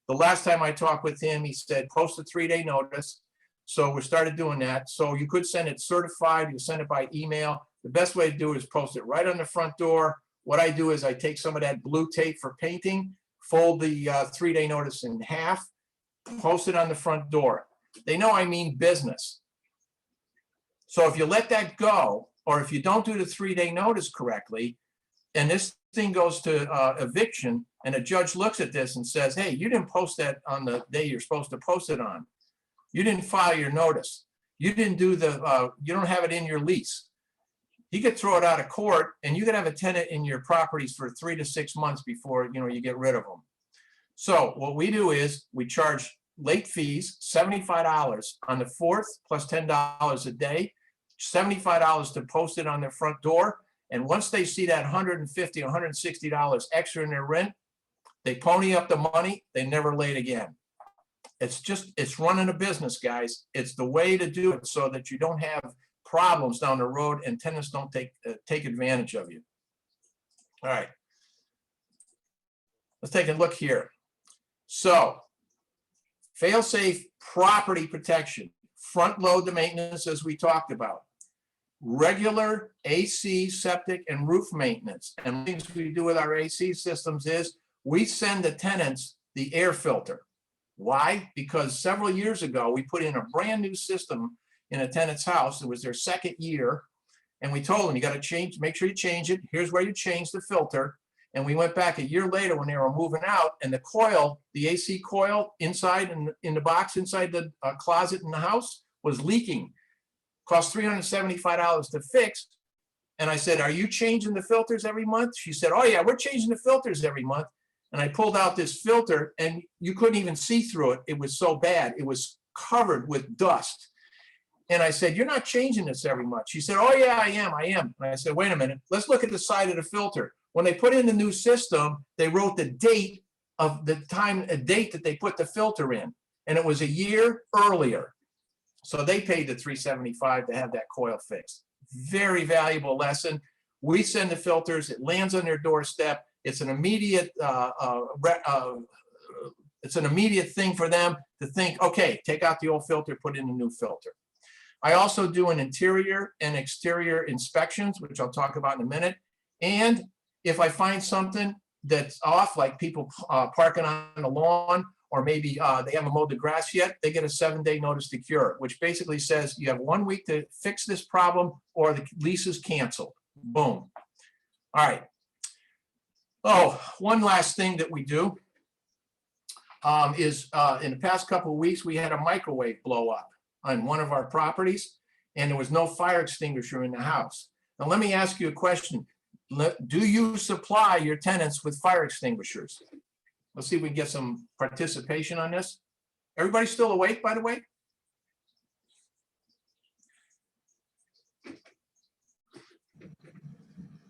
The last time I talked with him, he said, post a 3-day notice. So we started doing that. So you could send it certified, you send it by email. The best way to do it is post it right on the front door. What I do is I take some of that blue tape for painting, fold the 3-day notice in half, post it on the front door. They know I mean business. So if you let that go, or if you don't do the 3-day notice correctly, and this thing goes to eviction, and a judge looks at this and says, hey, you didn't post that on the day you're supposed to post it on. You didn't file your notice. You didn't do the, you don't have it in your lease. You could throw it out of court, and you could have a tenant in your properties for 3 to 6 months before, you know, you get rid of them. So what we do is we charge late fees, $75 on the 4th, plus $10 a day, $75 to post it on their front door. And once they see that $150, $160 extra in their rent, they pony up the money, they never late again. It's just, it's running a business, guys. It's the way to do it so that you don't have problems down the road and tenants don't take advantage of you. All right. Let's take a look here. So, fail-safe property protection, front load the maintenance as we talked about, regular AC, septic, and roof maintenance. And things we do with our AC systems is we send the tenants the air filter. Why? Because several years ago, we put in a brand new system in a tenant's house. It was their 2nd year. And we told them, you got to change, make sure you change it. Here's where you change the filter. And we went back a year later when they were moving out, and the coil, the AC coil inside in the box inside the closet in the house was leaking. Cost $375 to fix. And I said, are you changing the filters every month? She said, oh yeah, we're changing the filters every month. And I pulled out this filter and you couldn't even see through it. It was so bad. It was covered with dust. And I said, you're not changing this every month. She said, oh yeah, I am. And I said, wait a minute, let's look at the side of the filter. When they put in the new system, they wrote the date of the time, a date that they put the filter in. And it was a year earlier. So they paid the $375 to have that coil fixed. Very valuable lesson. We send the filters, it lands on their doorstep. It's an immediate thing for them to think, okay, take out the old filter, put in a new filter. I also do an interior and exterior inspections, which I'll talk about in a minute. And if I find something that's off, like people parking on the lawn, or maybe they haven't mowed the grass yet, they get a 7-day notice to cure, which basically says you have 1 week to fix this problem or the lease is canceled. Boom. All right. Oh, one last thing that we do is in the past couple of weeks, we had a microwave blow up on one of our properties, and there was no fire extinguisher in the house. Now, let me ask you a question. Do you supply your tenants with fire extinguishers? Let's see if we can get some participation on this. Everybody still awake, by the way?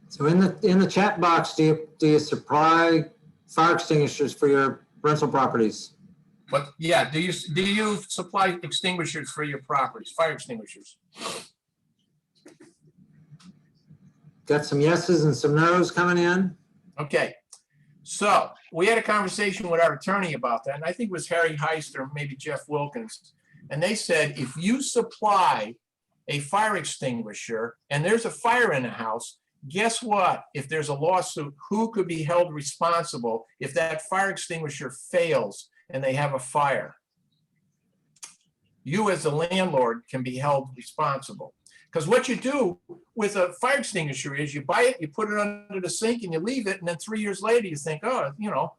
So in the chat box, do you supply fire extinguishers for your rental properties? But yeah, do you supply extinguishers for your properties, fire extinguishers? Got some yeses and some nos coming in. Okay, so we had a conversation with our attorney about that, and I think it was Harry Heister, maybe Jeff Wilkins. And they said, if you supply a fire extinguisher and there's a fire in the house, guess what? If there's a lawsuit, who could be held responsible if that fire extinguisher fails and they have a fire? You as the landlord can be held responsible. Because what you do with a fire extinguisher is you buy it, you put it under the sink and you leave it. And then 3 years later, you think, oh, you know,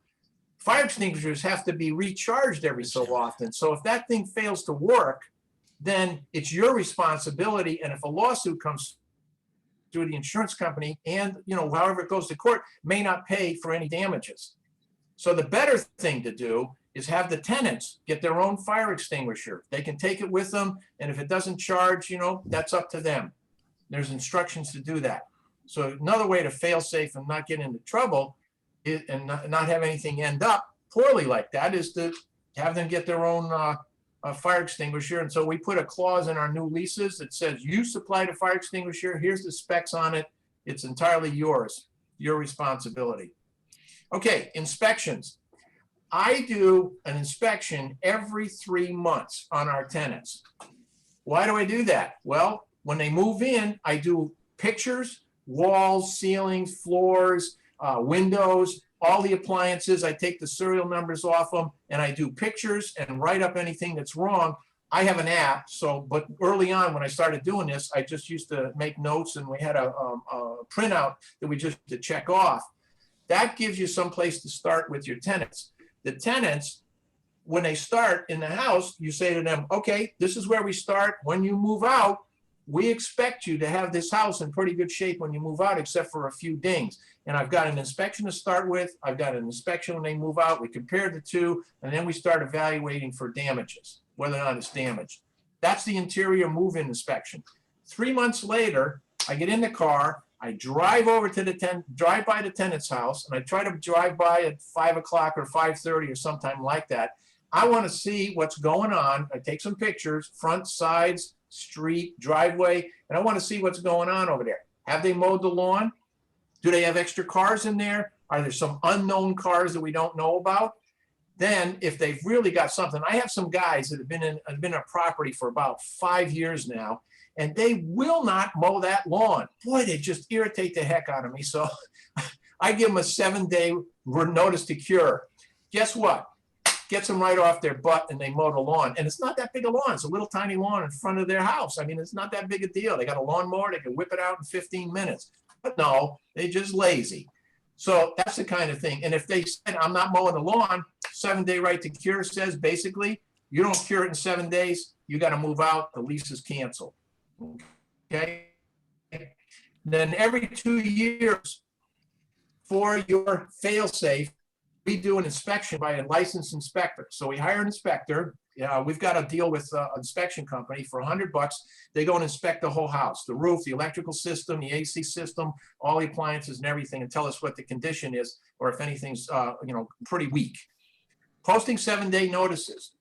fire extinguishers have to be recharged every so often. So if that thing fails to work, then it's your responsibility. And if a lawsuit comes through the insurance company and, you know, however it goes to court, may not pay for any damages. So the better thing to do is have the tenants get their own fire extinguisher. They can take it with them. And if it doesn't charge, you know, that's up to them. There's instructions to do that. So another way to fail safe and not get into trouble and not have anything end up poorly like that is to have them get their own fire extinguisher. And so we put a clause in our new leases that says you supplied a fire extinguisher. Here's the specs on it. It's entirely yours, your responsibility. Okay, inspections. I do an inspection every 3 months on our tenants. Why do I do that? Well, when they move in, I do pictures, walls, ceilings, floors, windows, all the appliances. I take the serial numbers off them and I do pictures and write up anything that's wrong. I have an app, but early on when I started doing this, I just used to make notes and we had a printout that we just to check off. That gives you some place to start with your tenants. The tenants, when they start in the house, you say to them, okay, this is where we start. When you move out, we expect you to have this house in pretty good shape when you move out, except for a few dings. And I've got an inspection to start with. I've got an inspection when they move out. We compare the two, and then we start evaluating for damages, whether or not it's damaged. That's the interior move-in inspection. 3 months later, I get in the car. I drive over to drive by the tenant's house, and I try to drive by at 5 o'clock or 5:30 or sometime like that. I want to see what's going on. I take some pictures, front, sides, street, driveway, and I want to see what's going on over there. Have they mowed the lawn? Do they have extra cars in there? Are there some unknown cars that we don't know about? Then if they've really got something, I have some guys that have been in a property for about 5 years now, and they will not mow that lawn. Boy, they just irritate the heck out of me. So I give them a 7-day notice to cure. Guess what? Gets them right off their butt and they mow the lawn. And it's not that big a lawn. It's a little tiny lawn in front of their house. I mean, it's not that big a deal. They got a lawnmower. They can whip it out in 15 minutes. But no, they're just lazy. So that's the kind of thing. And if they said, I'm not mowing the lawn, 7-day right to cure says basically, you don't cure it in 7 days, you got to move out. The lease is canceled. Okay. Then every 2 years for your fail-safe, we do an inspection by a licensed inspector. So we hire an inspector. We've got a deal with an inspection company for $100. They go and inspect the whole house, the roof, the electrical system, the AC system, all the appliances and everything, and tell us what the condition is, or if anything's pretty weak. Posting 7-day notices.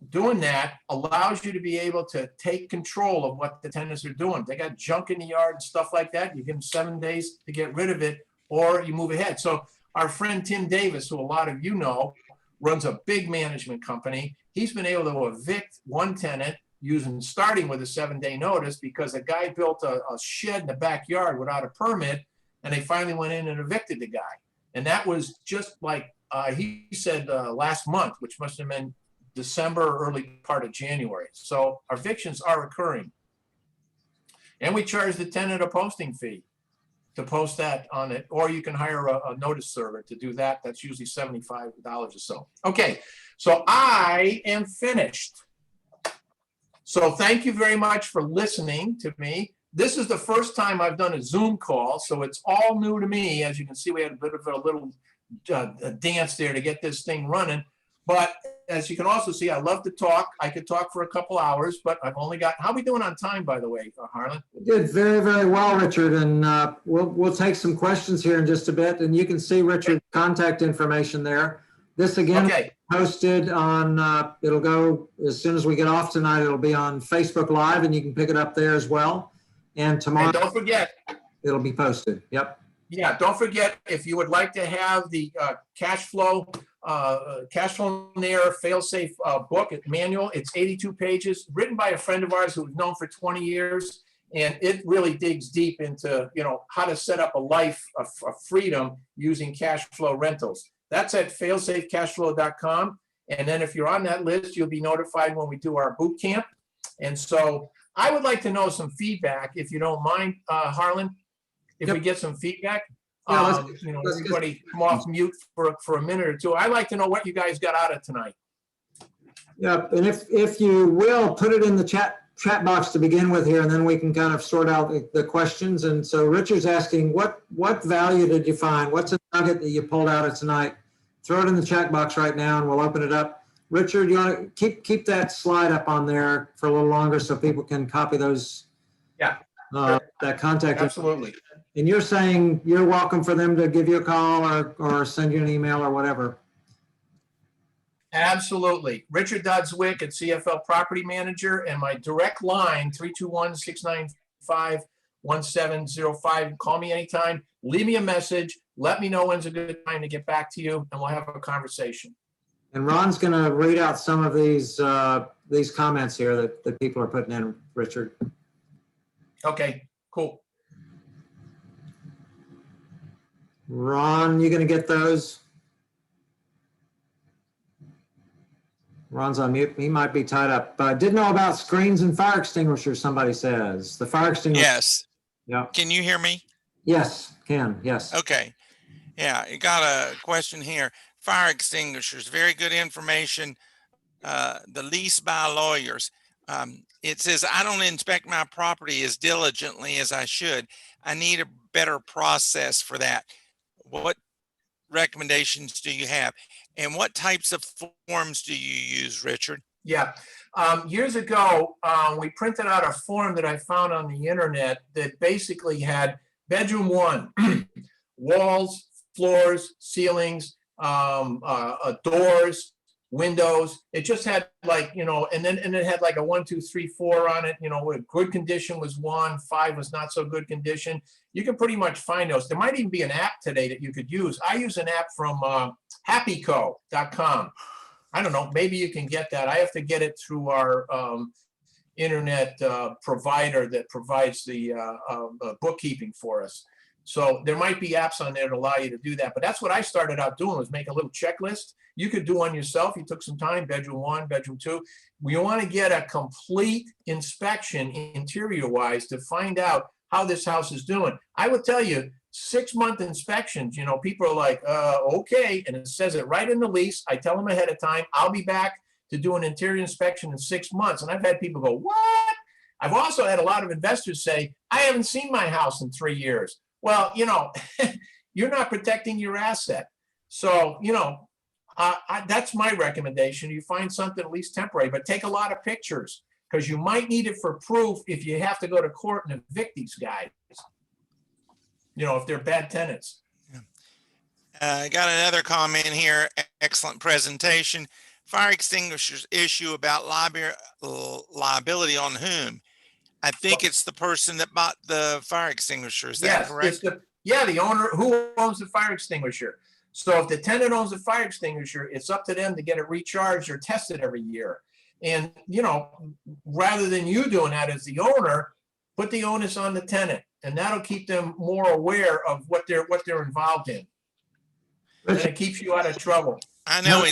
Doing that allows you to be able to take control of what the tenants are doing. They got junk in the yard and stuff like that. You give them 7 days to get rid of it, or you move ahead. So our friend Tim Davis, who a lot of you know, runs a big management company. He's been able to evict one tenant starting with a 7-day notice because a guy built a shed in the backyard without a permit, and they finally went in and evicted the guy. And that was just like he said last month, which must have been December or early part of January. So our evictions are occurring. And we charge the tenant a posting fee to post that on it, or you can hire a notice server to do that. That's usually $75 or so. Okay, so I am finished. So thank you very much for listening to me. This is the first time I've done a Zoom call, so it's all new to me. As you can see, we had a bit of a little dance there to get this thing running. But as you can also see, I love to talk. I could talk for a couple hours, but I've only got, how are we doing on time, by the way, Harlan? You did very, very well, Richard. And we'll take some questions here in just a bit. And you can see Richard's contact information there. This again, Okay. posted on, it'll go, as soon as we get off tonight, it'll be on Facebook Live and you can pick it up there as well. And And tomorrow don't forget, it'll be posted. Yep. yeah, don't forget, if you would like to have the cash flow near fail-safe book manual, it's 82 pages, written by a friend of ours who we've known for 20 years. And it really digs deep into, how to set up a life of freedom using cash flow rentals. That's at failsafecashflow.com. And then if you're on that list, you'll be notified when we do our boot camp. And so I would like to know some feedback, if you don't mind, Harlan, if Yep. we get some feedback. Yeah, let's Everybody come off mute for a minute or two. I'd like to know what you guys got out of tonight. Yeah, and if you will, put it in the chat box to begin with here, and then we can kind of sort out the questions. And so Richard's asking, what value did you find? What's a nugget that you pulled out of tonight? Throw it in the chat box right now and we'll open it up. Richard, you want to keep that slide up on there for a little longer so people can copy those. Yeah. That contact. Absolutely. And you're saying you're welcome for them to give you a call or send you an email or whatever. Absolutely. Richard Zwick at CFL Property Manager, and my direct line, 321-695-1705. Call me anytime. Leave me a message. Let me know when's a good time to get back to you, and we'll have a conversation. And Ron's going to read out some of these comments here that people are putting in, Richard. Okay, cool. Ron, you going to get those? Ron's on mute. He might be tied up. Didn't know about screens and fire extinguishers, somebody says. The fire extinguisher. Yes. Yeah. Can you hear me? Yes, yes. Okay. Yeah, you got a question here. Fire extinguishers, very good information. The lease by lawyers. It says, I don't inspect my property as diligently as I should. I need a better process for that. What recommendations do you have? And what types of forms do you use, Richard? Yeah. Years ago, we printed out a form that I found on the internet that basically had bedroom 1, walls, floors, ceilings, doors, windows. It just had and then it had like a 1, 2, 3, 4 on it. Good condition was 1, 5 was not so good condition. You can pretty much find those. There might even be an app today that you could use. I use an app from happyco.com. I don't know, maybe you can get that. I have to get it through our internet provider that provides the bookkeeping for us. So there might be apps on there that allow you to do that. But that's what I started out doing, was make a little checklist. You could do one yourself. You took some time, bedroom 1, bedroom 2. We want to get a complete inspection interior-wise to find out how this house is doing. I would tell you, 6-month inspections, people are like, okay. And it says it right in the lease. I tell them ahead of time, I'll be back to do an interior inspection in 6 months. And I've had people go, what? I've also had a lot of investors say, I haven't seen my house in 3 years. Well, you're not protecting your asset. So, that's my recommendation. You find something at least temporary, but take a lot of pictures, because you might need it for proof if you have to go to court and evict these guys. If they're bad tenants. I got another comment here. Excellent presentation. Fire extinguishers issue about liability on whom? I think it's the person that bought the fire extinguisher. Is that correct? The owner who owns the fire extinguisher. So if the tenant owns the fire extinguisher, it's up to them to get it recharged or tested every year. And, rather than you doing that as the owner, put the onus on the tenant, and that'll keep them more aware of what they're involved in. And it keeps you out of trouble. I know.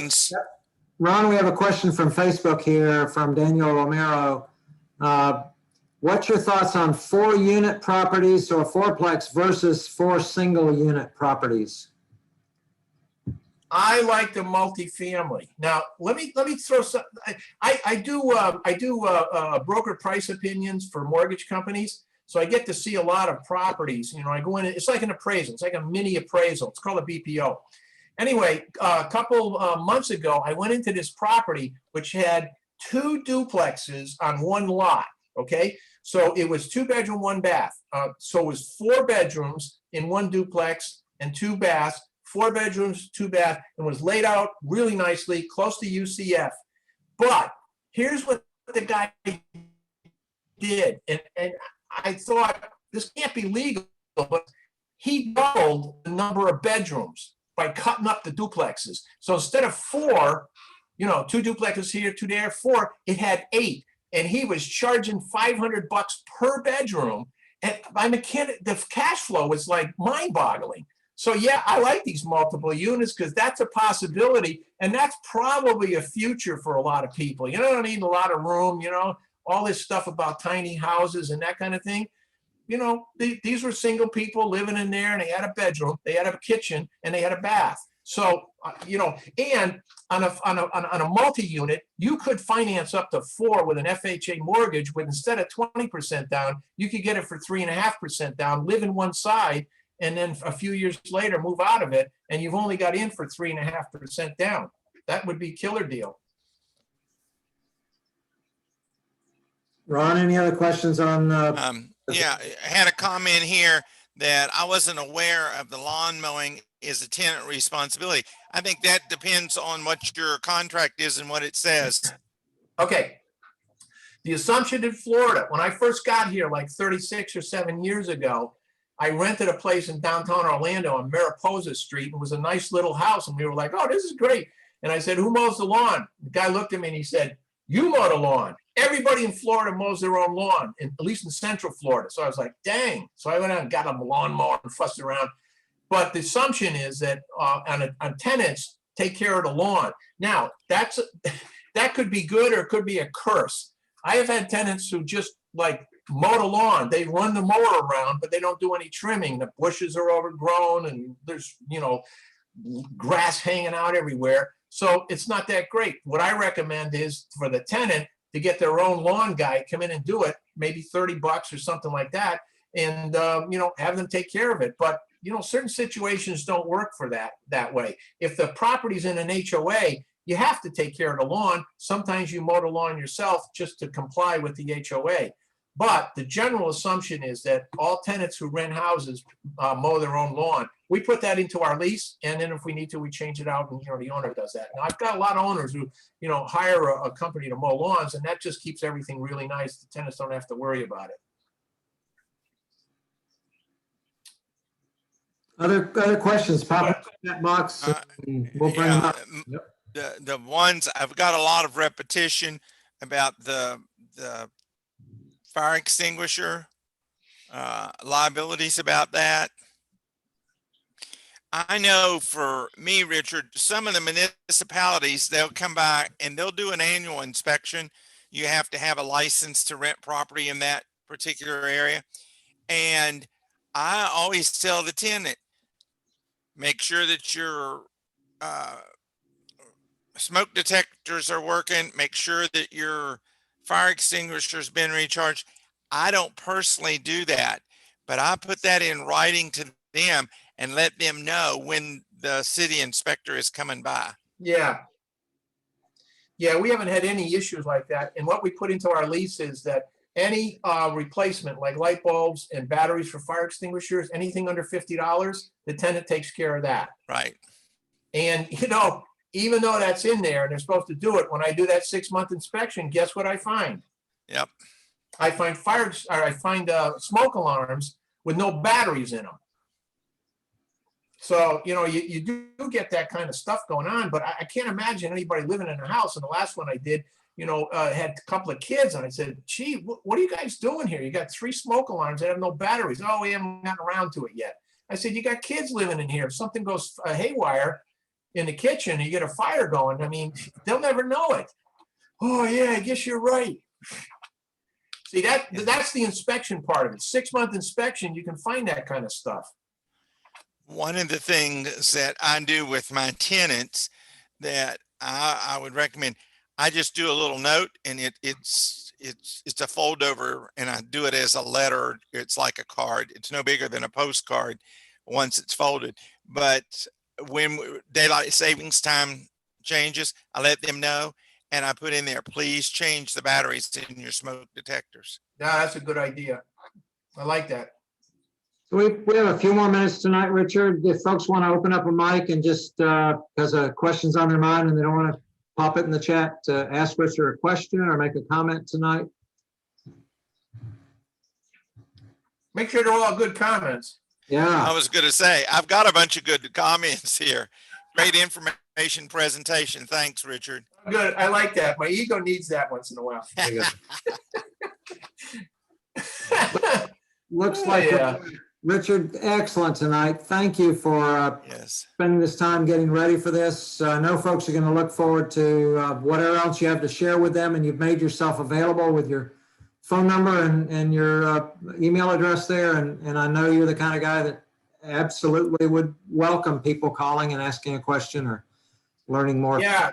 Ron, we have a question from Facebook here from Daniel Romero. What's your thoughts on 4-unit properties or fourplex versus 4 single-unit properties? I like the multifamily. Now, let me throw some. I do broker price opinions for mortgage companies, so I get to see a lot of properties. I go in. It's like an appraisal. It's like a mini appraisal. It's called a BPO. Anyway, a couple months ago, I went into this property which had 2 duplexes on 1 lot. Okay, so it was 2 bedroom, 1 bath. So it was 4 bedrooms in 1 duplex and 2 baths 4 bedrooms, 2 bath, and was laid out really nicely, close to UCF. But here's what the guy did, and I thought this can't be legal, but he doubled the number of bedrooms by cutting up the duplexes. So instead of 4, 2 duplexes here, 2 there, 4, it had 8, and he was charging $500 per bedroom. And the cash flow was like mind-boggling. So yeah, I like these multiple units because that's a possibility, and that's probably a future for a lot of people. You don't need a lot of room, all this stuff about tiny houses and that kind of thing. These were single people living in there, and they had a bedroom, they had a kitchen, and they had a bath. So, and on a multi-unit, you could finance up to 4 with an FHA mortgage, with instead of 20% down, you could get it for 3.5% down, live in one side, and then a few years later move out of it, and you've only got in for 3.5% down. That would be a killer deal. Ron, any other questions on? Yeah, I had a comment here that I wasn't aware of the lawn mowing is a tenant responsibility. I think that depends on what your contract is and what it says. Okay. The assumption in Florida, when I first got here like 36 or 7 years ago, I rented a place in downtown Orlando on Mariposa Street. It was a nice little house, and we were like, oh, this is great. And I said, who mows the lawn? The guy looked at me and he said, you mow the lawn. Everybody in Florida mows their own lawn, at least in Central Florida. So I was like, dang. So I went out and got a lawnmower and fussed around. But the assumption is that on tenants, take care of the lawn. Now, that could be good or it could be a curse. I have had tenants who just like mow the lawn. They run the mower around, but they don't do any trimming. The bushes are overgrown and there's, grass hanging out everywhere. So it's not that great. What I recommend is for the tenant to get their own lawn guy, come in and do it, maybe $30 or something like that, and have them take care of it. But certain situations don't work for that way. If the property's in an HOA, you have to take care of the lawn. Sometimes you mow the lawn yourself just to comply with the HOA. But the general assumption is that all tenants who rent houses mow their own lawn. We put that into our lease, and then if we need to, we change it out, and the owner does that. Now, I've got a lot of owners who hire a company to mow lawns, and that just keeps everything really nice. The tenants don't have to worry about it. Other questions? Pop up in that box. And we'll bring them up. Yep. The ones I've got a lot of repetition about the fire extinguisher, liabilities about that. I know for me, Richard, some of the municipalities, they'll come by and they'll do an annual inspection. You have to have a license to rent property in that particular area. And I always tell the tenant, make sure that your smoke detectors are working, make sure that your fire extinguisher's been recharged. I don't personally do that, but I put that in writing to them and let them know when the city inspector is coming by. Yeah. Yeah, we haven't had any issues like that. And what we put into our lease is that any replacement, like light bulbs and batteries for fire extinguishers, anything under $50, the tenant takes care of that. Right. And, even though that's in there and they're supposed to do it, when I do that 6-month inspection, guess what I find? Yep. I find smoke alarms with no batteries in them. So, you do get that kind of stuff going on, but I can't imagine anybody living in a house. And the last one I did, had a couple of kids, and I said, gee, what are you guys doing here? You got 3 smoke alarms that have no batteries. Oh, we haven't gotten around to it yet. I said, you got kids living in here. If something goes haywire in the kitchen, you get a fire going, they'll never know it. Oh yeah, I guess you're right. See, that's the inspection part of it. 6-month inspection, you can find that kind of stuff. One of the things that I do with my tenants that I would recommend, I just do a little note, and it's a fold over, and I do it as a letter. It's like a card. It's no bigger than a postcard once it's folded. But when daylight savings time changes, I let them know, and I put in there, please change the batteries in your smoke detectors. Yeah, that's a good idea. I like that. So we have a few more minutes tonight, Richard. If folks want to open up a mic and just, because a question's on their mind and they don't want to pop it in the chat, ask Richard a question or make a comment tonight. Make sure they're all good comments. I Yeah, was going to say, I've got a bunch of good comments here. Great information presentation. Thanks, Richard. Good, I like that. My ego needs that once in a while. there you go. Looks like Yeah. Richard, excellent tonight. Thank you for Yes. spending this time getting ready for this. I know folks are going to look forward to whatever else you have to share with them, and you've made yourself available with your phone number and your email address there. And I know you're the kind of guy that absolutely would welcome people calling and asking a question or learning more. Yeah,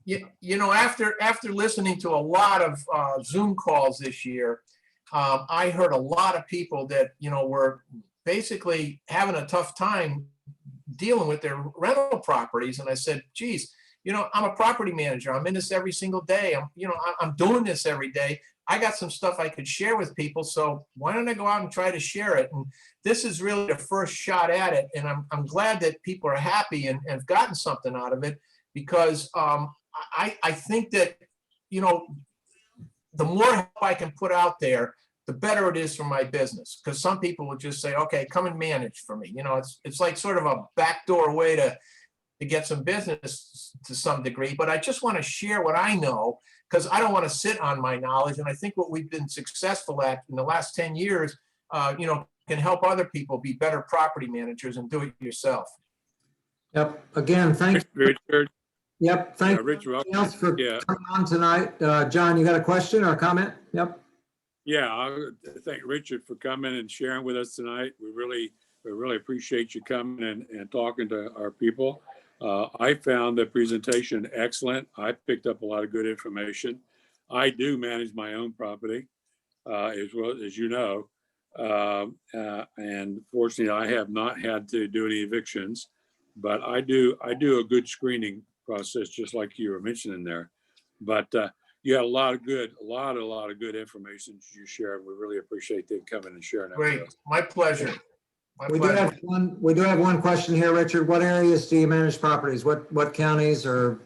you know, after listening to a lot of Zoom calls this year, I heard a lot of people that, you know, were basically having a tough time dealing with their rental properties. And I said, geez, you know, I'm a property manager. I'm in this every single day. I'm doing this every day. I got some stuff I could share with people. So why don't I go out and try to share it? And this is really the first shot at it. And I'm glad that people are happy and have gotten something out of it, because I think that, you know, the more help I can put out there, the better it is for my business. Because some people will just say, okay, come and manage for me. You know, it's like sort of a backdoor way to get some business to some degree. But I just want to share what I know, because I don't want to sit on my knowledge. And I think what we've been successful at in the last 10 years, you know, can help other people be better property managers and do it yourself. Yep. Again, thank you. Richard, Yep. Thank you Richard, everybody else for yeah. coming on tonight. John, you got a question or a comment? Yep. Yeah, I thank Richard for coming and sharing with us tonight. We really appreciate you coming and talking to our people. I found the presentation excellent. I picked up a lot of good information. I do manage my own property, as well as you know. And fortunately, I have not had to do any evictions, but I do a good screening process, just like you were mentioning there. But you had a lot of good information you shared. We really appreciate them coming and sharing that Great, with us. my pleasure. My We do pleasure. have one question here, Richard. What areas do you manage properties? What counties or?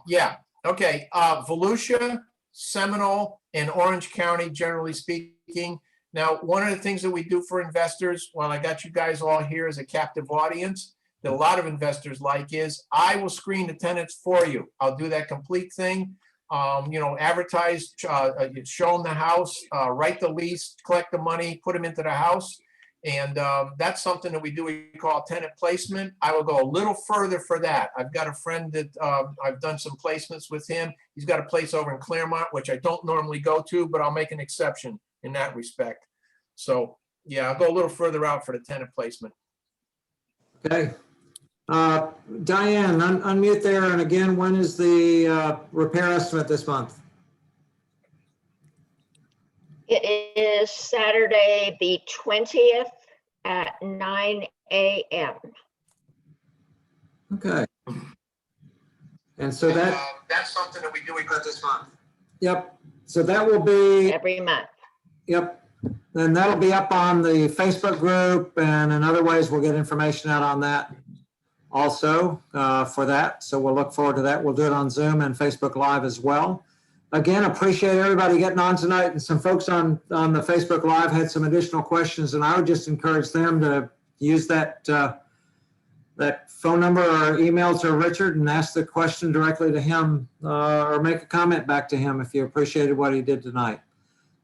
Yeah, okay. Volusia, Seminole, and Orange County, generally speaking. Now, one of the things that we do for investors, while I got you guys all here as a captive audience, that a lot of investors like is, I will screen the tenants for you. I'll do that complete thing. You know, advertise, show them the house, write the lease, collect the money, put them into the house. And that's something that we do, we call tenant placement. I will go a little further for that. I've got a friend that I've done some placements with him. He's got a place over in Claremont, which I don't normally go to, but I'll make an exception in that respect. So yeah, I'll go a little further out for the tenant placement. Okay. Diane, unmute there. And again, when is the repair estimate this month? It is Saturday, the 20th at 9 a.m. Okay. And so That's something that we do this month. yep. So that will be, every month. yep. Then that'll be up on the Facebook group, and in other ways, we'll get information out on that also for that. So we'll look forward to that. We'll do it on Zoom and Facebook Live as well. Again, appreciate everybody getting on tonight, and some folks on the Facebook Live had some additional questions, and I would just encourage them to use that phone number or email to Richard and ask the question directly to him, or make a comment back to him if you appreciated what he did tonight.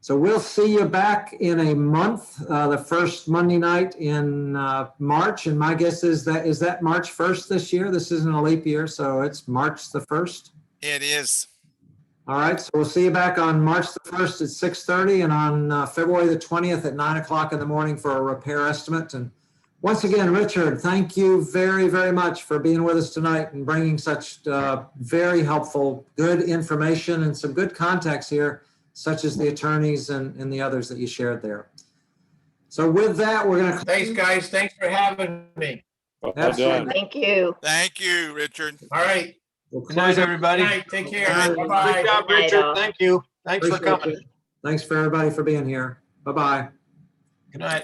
So we'll see you back in a month, the first Monday night in March, and my guess is that March 1st this year. This isn't a leap year, so it's March the 1st. It is. All right, so we'll see you back on March the 1st at 6:30 and on February the 20th at 9 o'clock in the morning for a repair estimate. And once again, Richard, thank you very, very much for being with us tonight and bringing such very helpful, good information and some good context here, such as the attorneys and the others that you shared there. So with that, we're going to. Thanks, guys. Thanks for having me. Well Absolutely. done. Thank you. Thank you, Richard. All right. We'll Good night, close up. everybody. Good night. Take care. Good night. Bye-bye. Good job, Good night, Richard. all. Thank you. Thanks for Appreciate coming. it. Thanks for everybody for being here. Bye-bye. Good night.